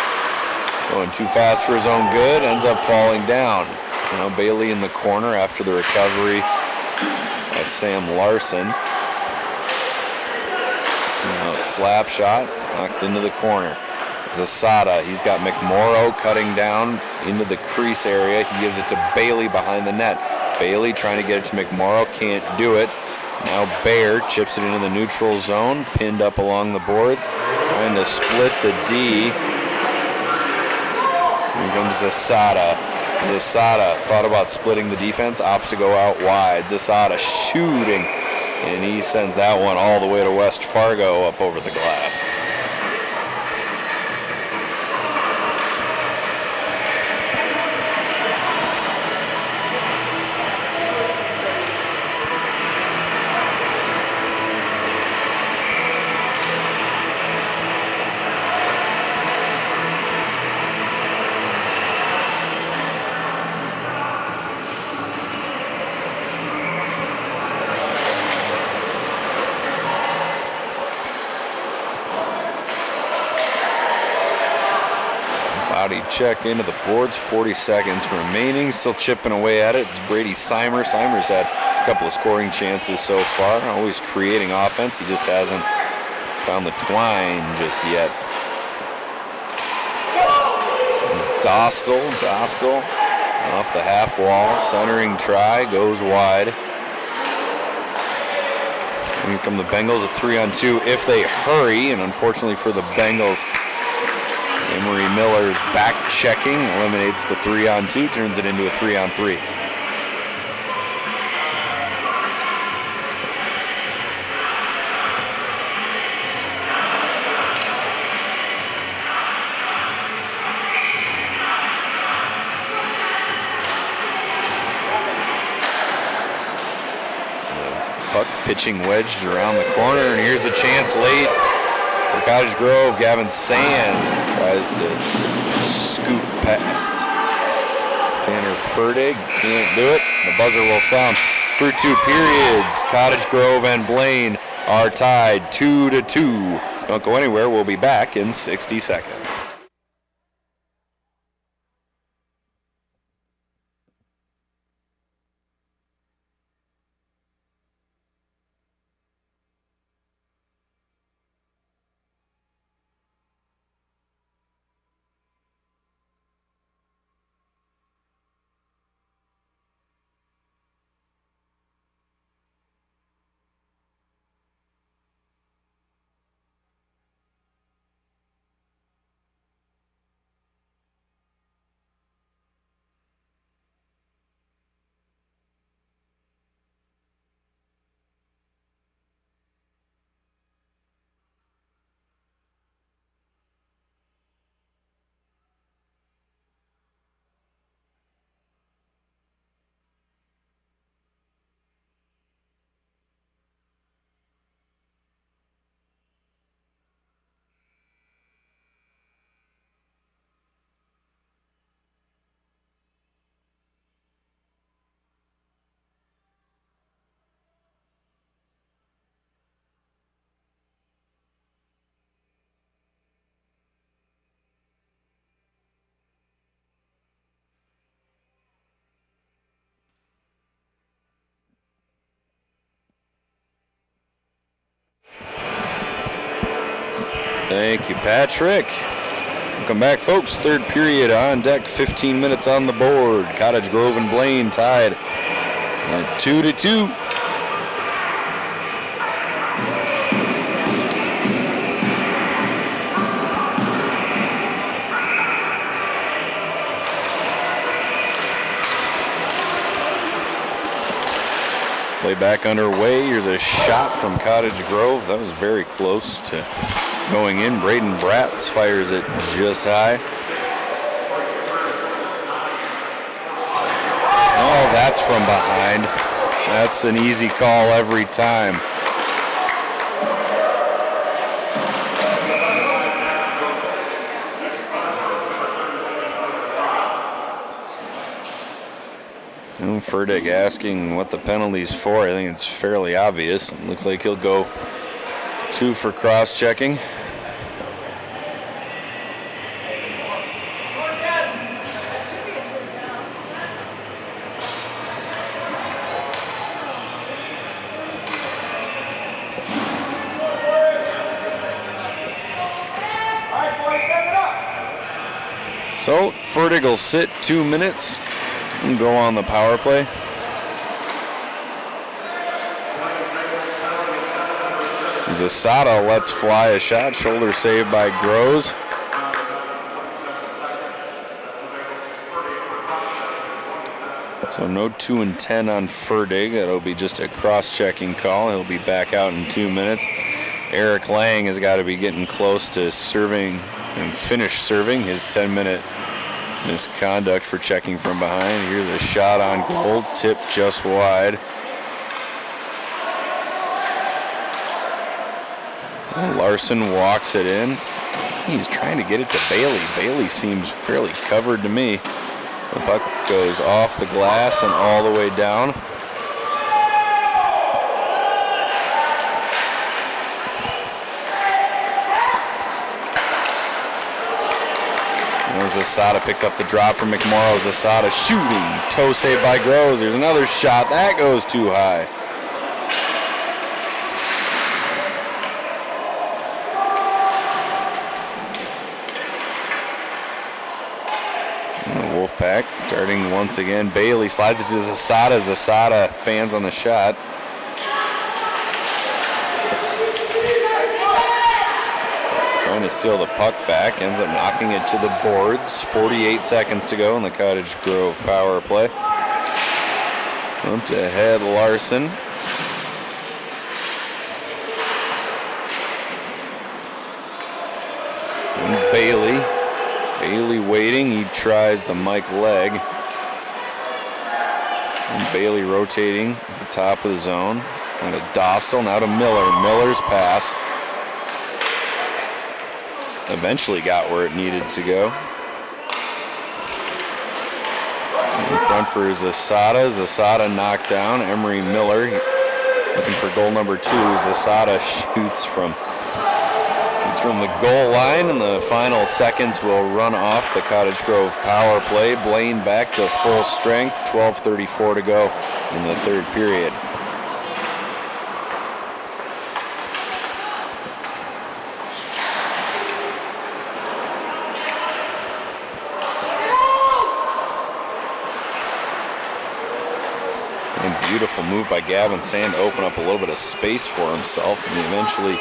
going too fast for his own good, ends up falling down. Now Bailey in the corner after the recovery by Sam Larson. Now a slap shot, knocked into the corner. Zasada, he's got McMorrow cutting down into the crease area. He gives it to Bailey behind the net. Bailey trying to get it to McMorrow, can't do it. Now Bear chips it into the neutral zone, pinned up along the boards, trying to split the D. Here comes Zasada. Zasada thought about splitting the defense, opts to go out wide. Zasada shooting, and he sends that one all the way to West Fargo up over the glass. Body check into the boards, 40 seconds remaining, still chipping away at it. It's Brady Seimer. Seimer's had a couple of scoring chances so far, always creating offense. He just hasn't found the twine just yet. Dostal off the half wall, centering try, goes wide. Here come the Bengals, a 3-on-2 if they hurry, and unfortunately for the Bengals, Emery Miller's back checking eliminates the 3-on-2, turns it into a 3-on-3. Puck pitching wedged around the corner, and here's a chance late for Cottage Grove. Gavin Sand tries to scoot past Tanner Ferdig. Can't do it. The buzzer will sound through 2 periods. Cottage Grove and Blaine are tied 2-2. Don't go anywhere. We'll be back in 60 seconds. Thank you, Patrick. Welcome back, folks. Third period on deck, 15 minutes on the board. Cottage Grove and Blaine tied at 2-2. Play back underway. Here's a shot from Cottage Grove. That was very close to going in. Braden Bratz fires it just high. Oh, that's from behind. That's an easy call every time. Ferdig asking what the penalty's for. I think it's fairly obvious. It looks like he'll go 2 for cross-checking. So Ferdig will sit 2 minutes and go on the power play. Zasada lets fly a shot, shoulder save by Groves. So no 2 and 10 on Ferdig. That'll be just a cross-checking call. He'll be back out in 2 minutes. Eric Lang has got to be getting close to serving and finish serving his 10-minute misconduct for checking from behind. Here's a shot on goal, tipped just wide. And Larson walks it in. He's trying to get it to Bailey. Bailey seems fairly covered to me. The puck goes off the glass and all the way down. Zasada picks up the drop from McMorrow. Zasada shooting. Toe save by Groves. There's another shot. That goes too high. And the Wolfpack starting once again. Bailey slides it to Zasada. Zasada fans on the shot. Trying to steal the puck back, ends up knocking it to the boards. 48 seconds to go in the Cottage Grove power play. Bumped ahead Larson. And Bailey. Bailey waiting, he tries the Mike leg. And Bailey rotating at the top of the zone. Out of Dostal, now to Miller. Miller's pass. Eventually got where it needed to go. In front for Zasada. Zasada knocked down. Emery Miller looking for goal number 2. Zasada shoots from the goal line, and the final seconds will run off the Cottage Grove power play. Blaine back to full strength. 12:34 to go in the third period. Beautiful move by Gavin Sand to open up a little bit of space for himself, and he eventually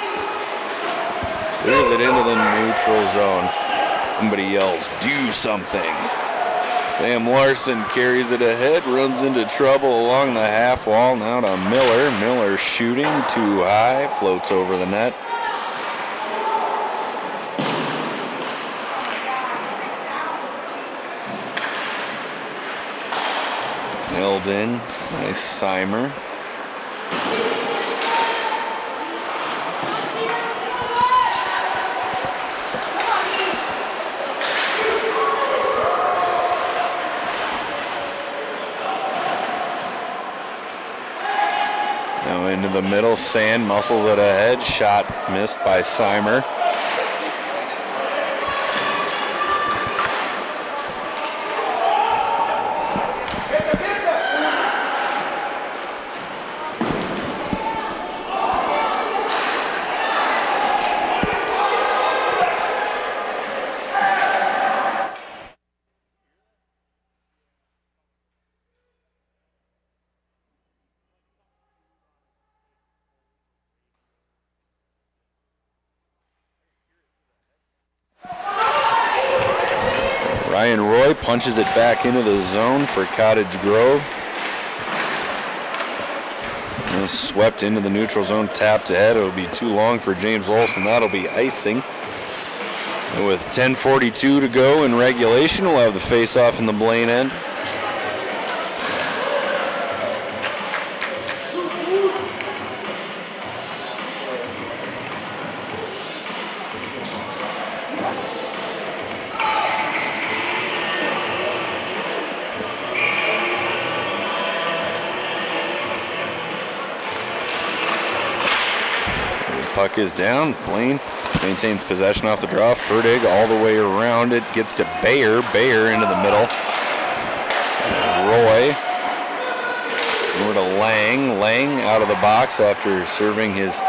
clears it into the neutral zone. Somebody yells, "Do something!" Sam Larson carries it ahead, runs into trouble along the half wall, now to Miller. Miller shooting too high, floats over the net. Held in. Nice Seimer. Now into the middle, Sand muscles it ahead. Shot missed by Seimer. Ryan Roy punches it back into the zone for Cottage Grove. Swept into the neutral zone, tapped ahead. It'll be too long for James Olson. That'll be icing. So with 10:42 to go in regulation, we'll have the face-off in the Blaine end. Puck is down. Blaine maintains possession off the draw. Ferdig all the way around it. Gets to Bayer. Bayer into the middle. Roy. Over to Lang. Lang out of the box after serving his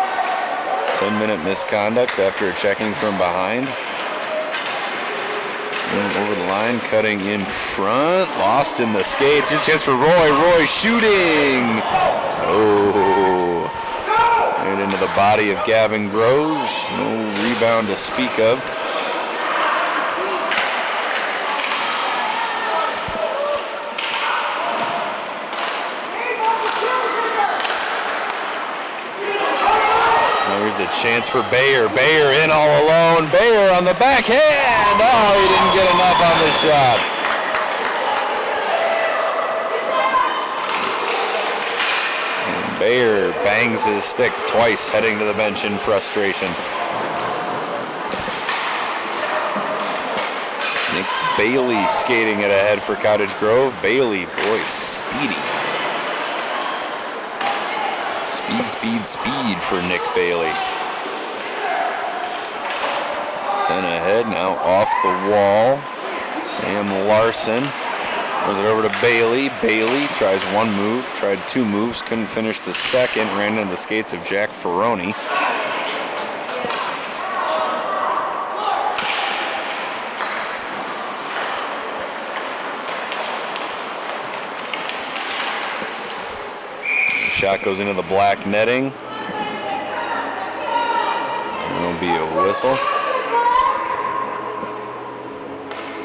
10-minute misconduct after checking from behind. Over the line, cutting in front. Lost in the skates. Here's a chance for Roy. Roy shooting. Oh. Right into the body of Gavin Groves. No rebound to speak of. There's a chance for Bayer. Bayer in all alone. Bayer on the backhand. Oh, he didn't get enough on the shot. Bayer bangs his stick twice, heading to the bench in frustration. Nick Bailey skating it ahead for Cottage Grove. Bailey, boy, speedy. Speed, speed, speed for Nick Bailey. Sent ahead, now off the wall. Sam Larson. Throws it over to Bailey. Bailey tries one move, tried two moves, couldn't finish the second, ran into the skates of Jack Ferroni. The shot goes into the black netting. There'll be a whistle.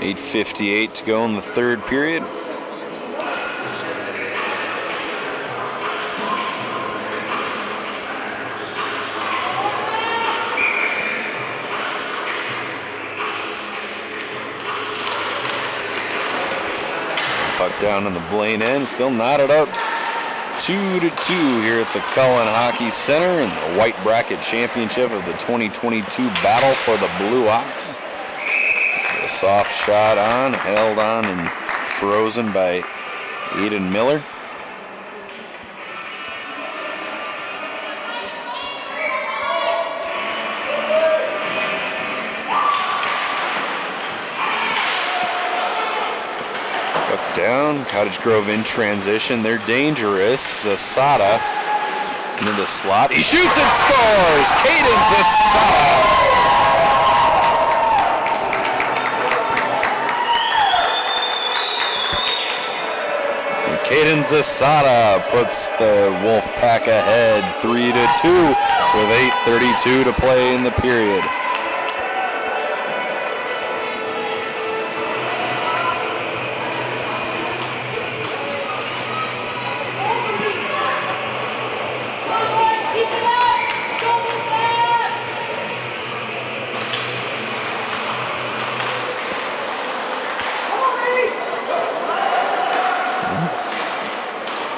8:58 to go in the third period. Puck down in the Blaine end, still knotted up 2-2 here at the Cullen Hockey Center in the White Bracket Championship of the 2022 Battle for the Blue Ox. A soft shot on, held on and frozen by Aiden Miller. Puck down, Cottage Grove in transition. They're dangerous. Zasada into the slot. He shoots and scores! Caden Zasada. Caden Zasada puts the Wolfpack ahead 3-2 with 8:32 to play in the period.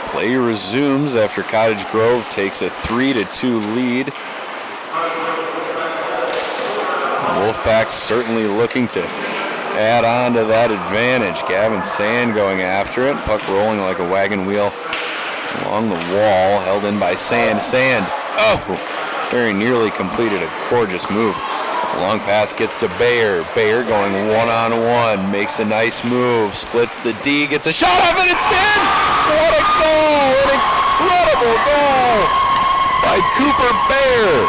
Play resumes after Cottage Grove takes a 3-2 lead. Wolfpack certainly looking to add on to that advantage. Gavin Sand going after it. Puck rolling like a wagon wheel along the wall. Held in by Sand. Sand, oh, very nearly completed a gorgeous move. Long pass gets to Bayer. Bayer going one-on-one. Makes a nice move. Splits the D. Gets a shot off and it's in! What a goal! An incredible goal by Cooper Bayer.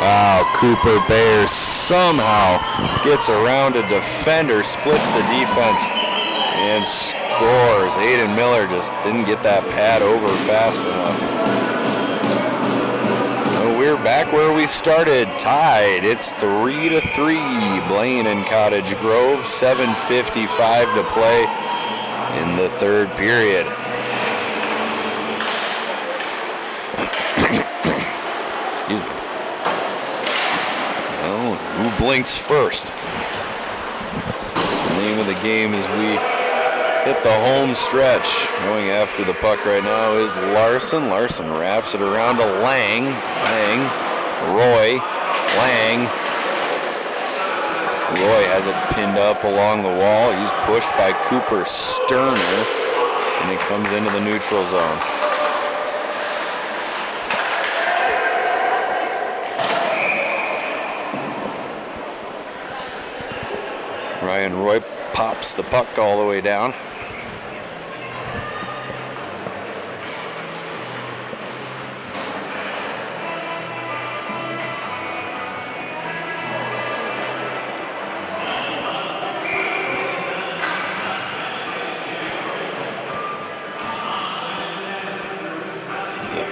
Wow, Cooper Bayer somehow gets around a defender, splits the defense, and scores. Aiden Miller just didn't get that pad over fast enough. we're back where we started, tied. It's 3-3. Blaine and Cottage Grove, 7:55 to play in the third period. Excuse me. Well, who blinks first? The name of the game as we hit the home stretch. Going after the puck right now is Larson. Larson wraps it around to Lang. Roy. Lang. Roy has it pinned up along the wall. He's pushed by Cooper Sterner, and he comes into the neutral zone. Ryan Roy pops the puck all the way down.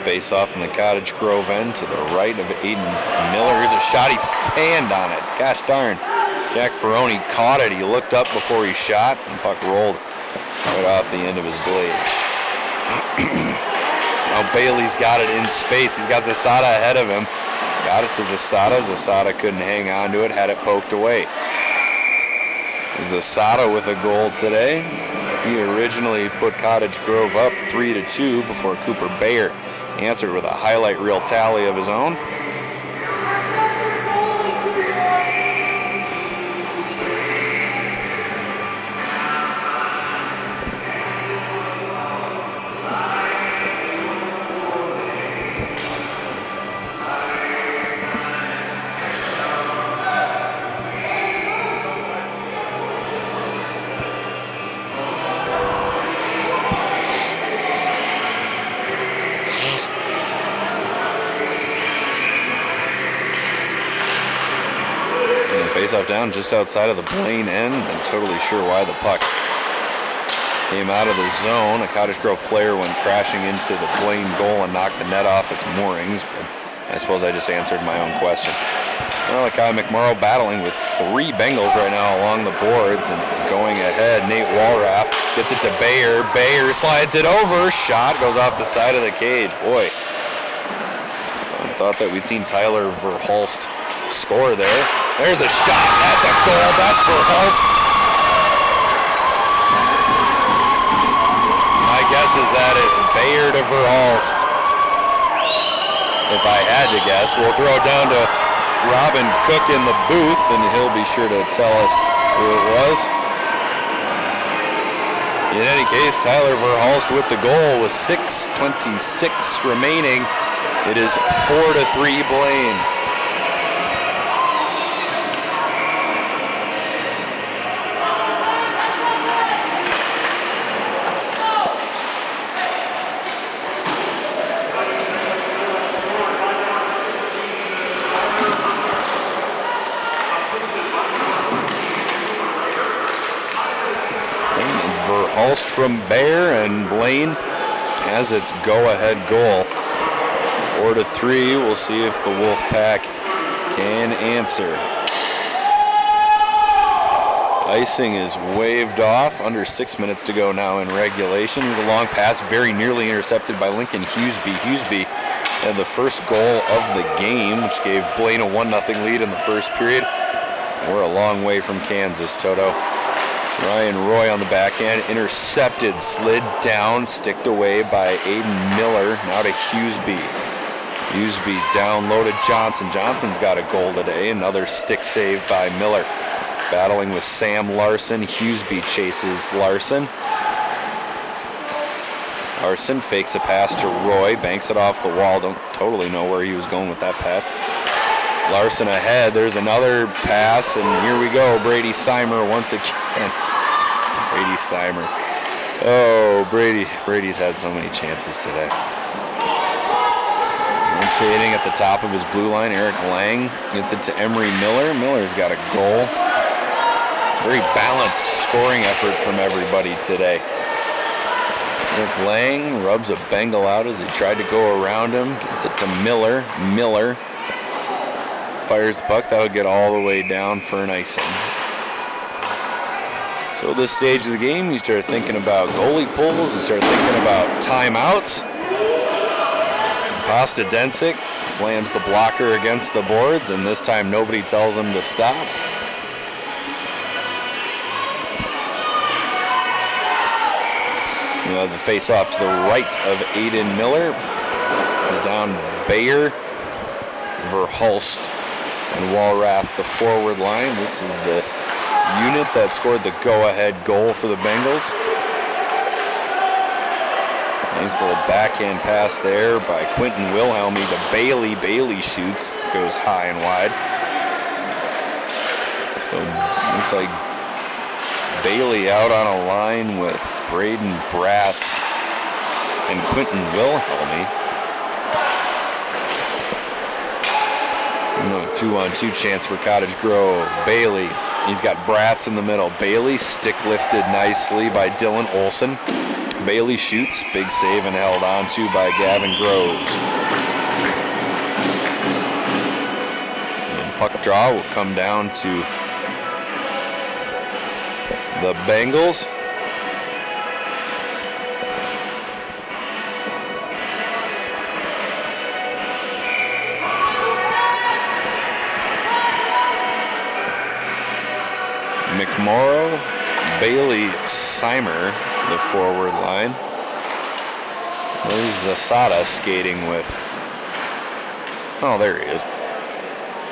Face off in the Cottage Grove end to the right of Aiden Miller. Here's a shot. He fanned on it. Gosh darn. Jack Ferroni caught it. He looked up before he shot, and the puck rolled right off the end of his blade. Now Bailey's got it in space. He's got Zasada ahead of him. Got it to Zasada. Zasada couldn't hang on to it. Had it poked away. Zasada with a goal today. He originally put Cottage Grove up 3-2 before Cooper Bayer answered with a highlight reel tally of his own. Face-off down just outside of the Blaine end. I'm totally sure why the puck came out of the zone. A Cottage Grove player went crashing into the Blaine goal and knocked the net off its moorings. But I suppose I just answered my own question. Malachi McMorrow battling with 3 Bengals right now along the boards and going ahead. Nate Walraff gets it to Bayer. Bayer slides it over. Shot goes off the side of the cage. Boy, I thought that we'd seen Tyler Verhulst score there. There's a shot. That's a goal. That's Verhulst. My guess is that it's Bayer to Verhulst. If I had to guess, we'll throw it down to Robin Cook in the booth, and he'll be sure to tell us who it was. In any case, Tyler Verhulst with the goal with 6:26 remaining. It is 4-3 Blaine. Verhulst from Bayer, and Blaine has its go-ahead goal. 4-3. We'll see if the Wolfpack can answer. Icing is waved off. Under 6 minutes to go now in regulation. There's a long pass, very nearly intercepted by Lincoln Hughesby. Hughesby had the first goal of the game, which gave Blaine a 1-0 lead in the first period. We're a long way from Kansas, Toto. Ryan Roy on the backhand, intercepted, slid down, sticked away by Aiden Miller. Now to Hughesby. Hughesby downloaded Johnson. Johnson's got a goal today. Another stick save by Miller. Battling with Sam Larson. Hughesby chases Larson. Larson fakes a pass to Roy, banks it off the wall. Don't totally know where he was going with that pass. Larson ahead. There's another pass, and here we go. Brady Seimer once again. Brady Seimer. Oh, Brady's had so many chances today. Rotating at the top of his blue line, Eric Lang gets it to Emery Miller. Miller's got a goal. Very balanced scoring effort from everybody today. Rick Lang rubs a Bengal out as he tried to go around him. Gets it to Miller. Miller fires the puck. That'll get all the way down for an icing. So this stage of the game, you start thinking about goalie pulls. You start thinking about timeouts. Pastadensic slams the blocker against the boards, and this time nobody tells him to stop. You know, the face-off to the right of Aiden Miller is down Bayer, Verhulst, and Walraff, the forward line. This is the unit that scored the go-ahead goal for the Bengals. Nice little backhand pass there by Quentin Wilhelmy to Bailey. Bailey shoots, goes high and wide. So looks like Bailey out on a line with Braden Bratz and Quentin Wilhelmy. No 2-on-2 chance for Cottage Grove. Bailey, he's got Bratz in the middle. Bailey stick lifted nicely by Dylan Olson. Bailey shoots, big save and held on to by Gavin Groves. And puck draw will come down to the Bengals. McMorrow, Bailey, Seimer, the forward line. There's Zasada skating with, oh, there he is.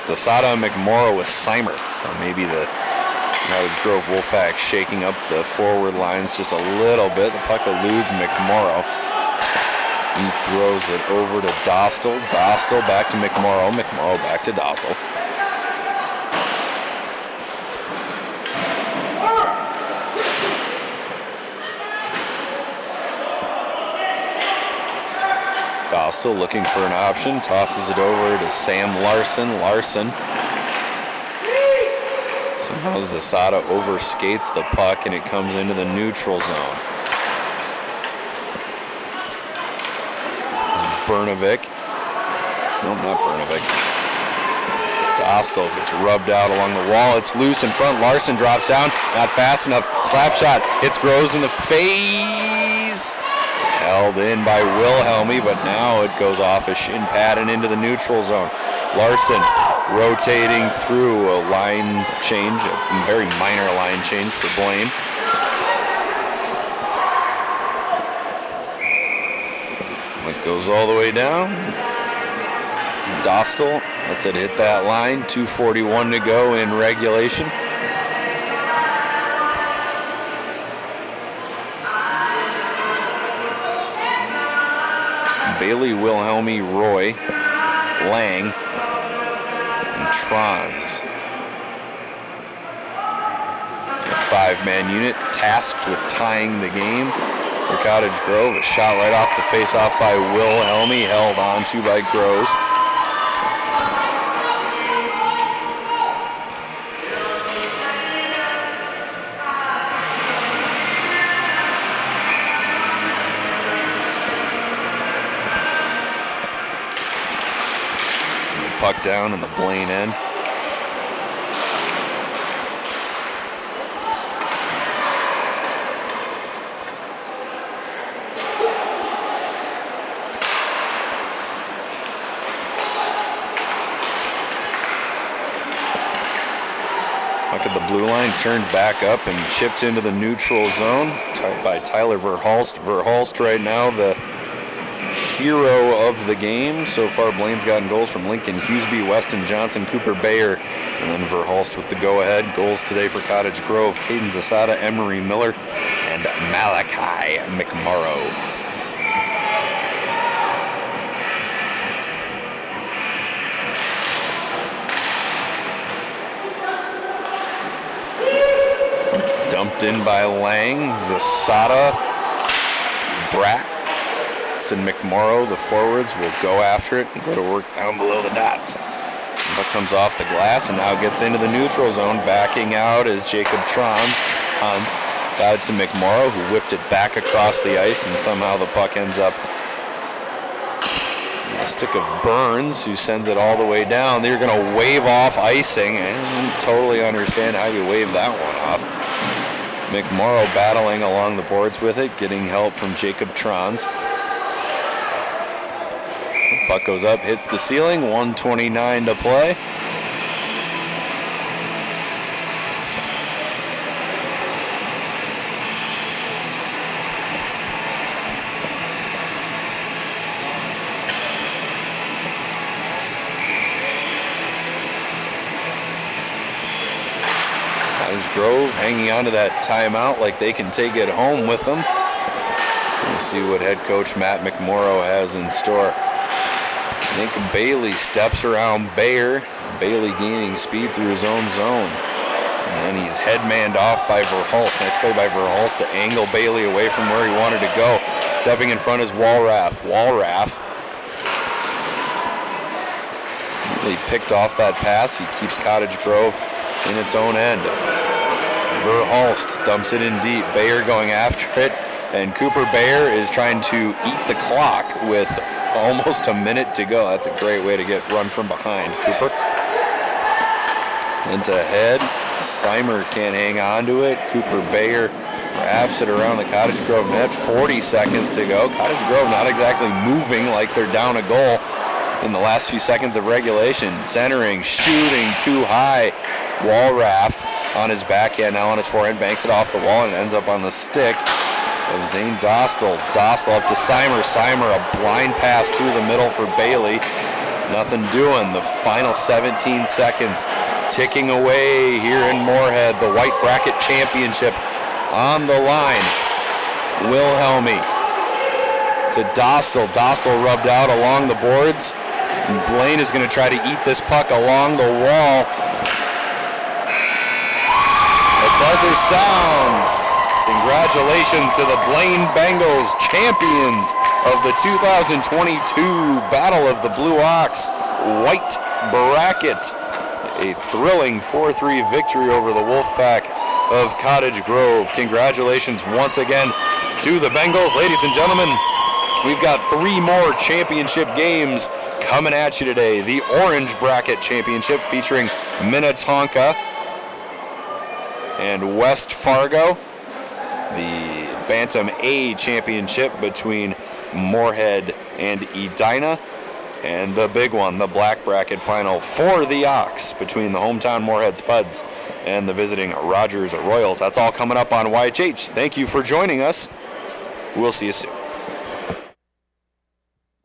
Zasada and McMorrow with Seimer. Or maybe the Cottage Grove Wolfpack shaking up the forward lines just a little bit. The puck eludes McMorrow. He throws it over to Dostal. Dostal back to McMorrow. McMorrow back to Dostal. Dostal looking for an option, tosses it over to Sam Larson. Larson. Somehow Zasada overskates the puck and it comes into the neutral zone. Bernovic. No, not Bernovic. Dostal gets rubbed out along the wall. It's loose in front. Larson drops down. Not fast enough. Slap shot. Hits Groves in the face. Held in by Wilhelmy, but now it goes off a shin pad and into the neutral zone. Larson rotating through a line change, a very minor line change for Blaine. It goes all the way down. Dostal lets it hit that line. 2:41 to go in regulation. Bailey, Wilhelmy, Roy, Lang, and Trons. A five-man unit tasked with tying the game for Cottage Grove. A shot right off the face-off by Wilhelmy, held on to by Groves. Puck down in the Blaine end. Puck at the blue line, turned back up and chipped into the neutral zone by Tyler Verhulst. Verhulst right now the hero of the game. So far, Blaine's gotten goals from Lincoln, Hughesby, Weston, Johnson, Cooper, Bayer, and then Verhulst with the go-ahead. Goals today for Cottage Grove: Caden Zasada, Emery Miller, and Malachi McMorrow. Dumped in by Lang, Zasada, Bratt, and McMorrow, the forwards, will go after it and go to work down below the dots. Puck comes off the glass and now gets into the neutral zone. Backing out is Jacob Trons. Got it to McMorrow, who whipped it back across the ice, and somehow the puck ends up in the stick of Burns, who sends it all the way down. They're going to wave off icing, and totally understand how you wave that one off. McMorrow battling along the boards with it, getting help from Jacob Trons. Puck goes up, hits the ceiling, 1:29 to play. Cottage Grove hanging on to that timeout like they can take it home with them. We'll see what head coach Matt McMorrow has in store. Nick Bailey steps around Bayer. Bailey gaining speed through his own zone. And then he's headmanned off by Verhulst. Nice play by Verhulst to angle Bailey away from where he wanted to go. Stepping in front is Walraff. Walraff really picked off that pass. He keeps Cottage Grove in its own end. Verhulst dumps it in deep. Bayer going after it. And Cooper Bayer is trying to eat the clock with almost a minute to go. That's a great way to get run from behind. Cooper into head. Seimer can't hang on to it. Cooper Bayer wraps it around the Cottage Grove net. 40 seconds to go. Cottage Grove not exactly moving like they're down a goal in the last few seconds of regulation. Centering, shooting too high. Walraff on his backhand, now on his forehand, banks it off the wall and ends up on the stick of Zane Dostal. Dostal up to Seimer. Seimer, a blind pass through the middle for Bailey. Nothing doing. The final 17 seconds ticking away here in Moorhead. The White Bracket Championship on the line. Wilhelmy to Dostal. Dostal rubbed out along the boards. And Blaine is going to try to eat this puck along the wall. The buzzer sounds. Congratulations to the Blaine Bengals, champions of the 2022 Battle of the Blue Ox White Bracket. A thrilling 4-3 victory over the Wolfpack of Cottage Grove. Congratulations once again to the Bengals. Ladies and gentlemen, we've got 3 more championship games coming at you today. The Orange Bracket Championship featuring Minnetonka and West Fargo. The Bantam A Championship between Moorhead and Edina. And the big one, the Black Bracket Final for the Ox between the hometown Moorhead Spuds and the visiting Rogers Royals. That's all coming up on YHH. Thank you for joining us. We'll see you soon.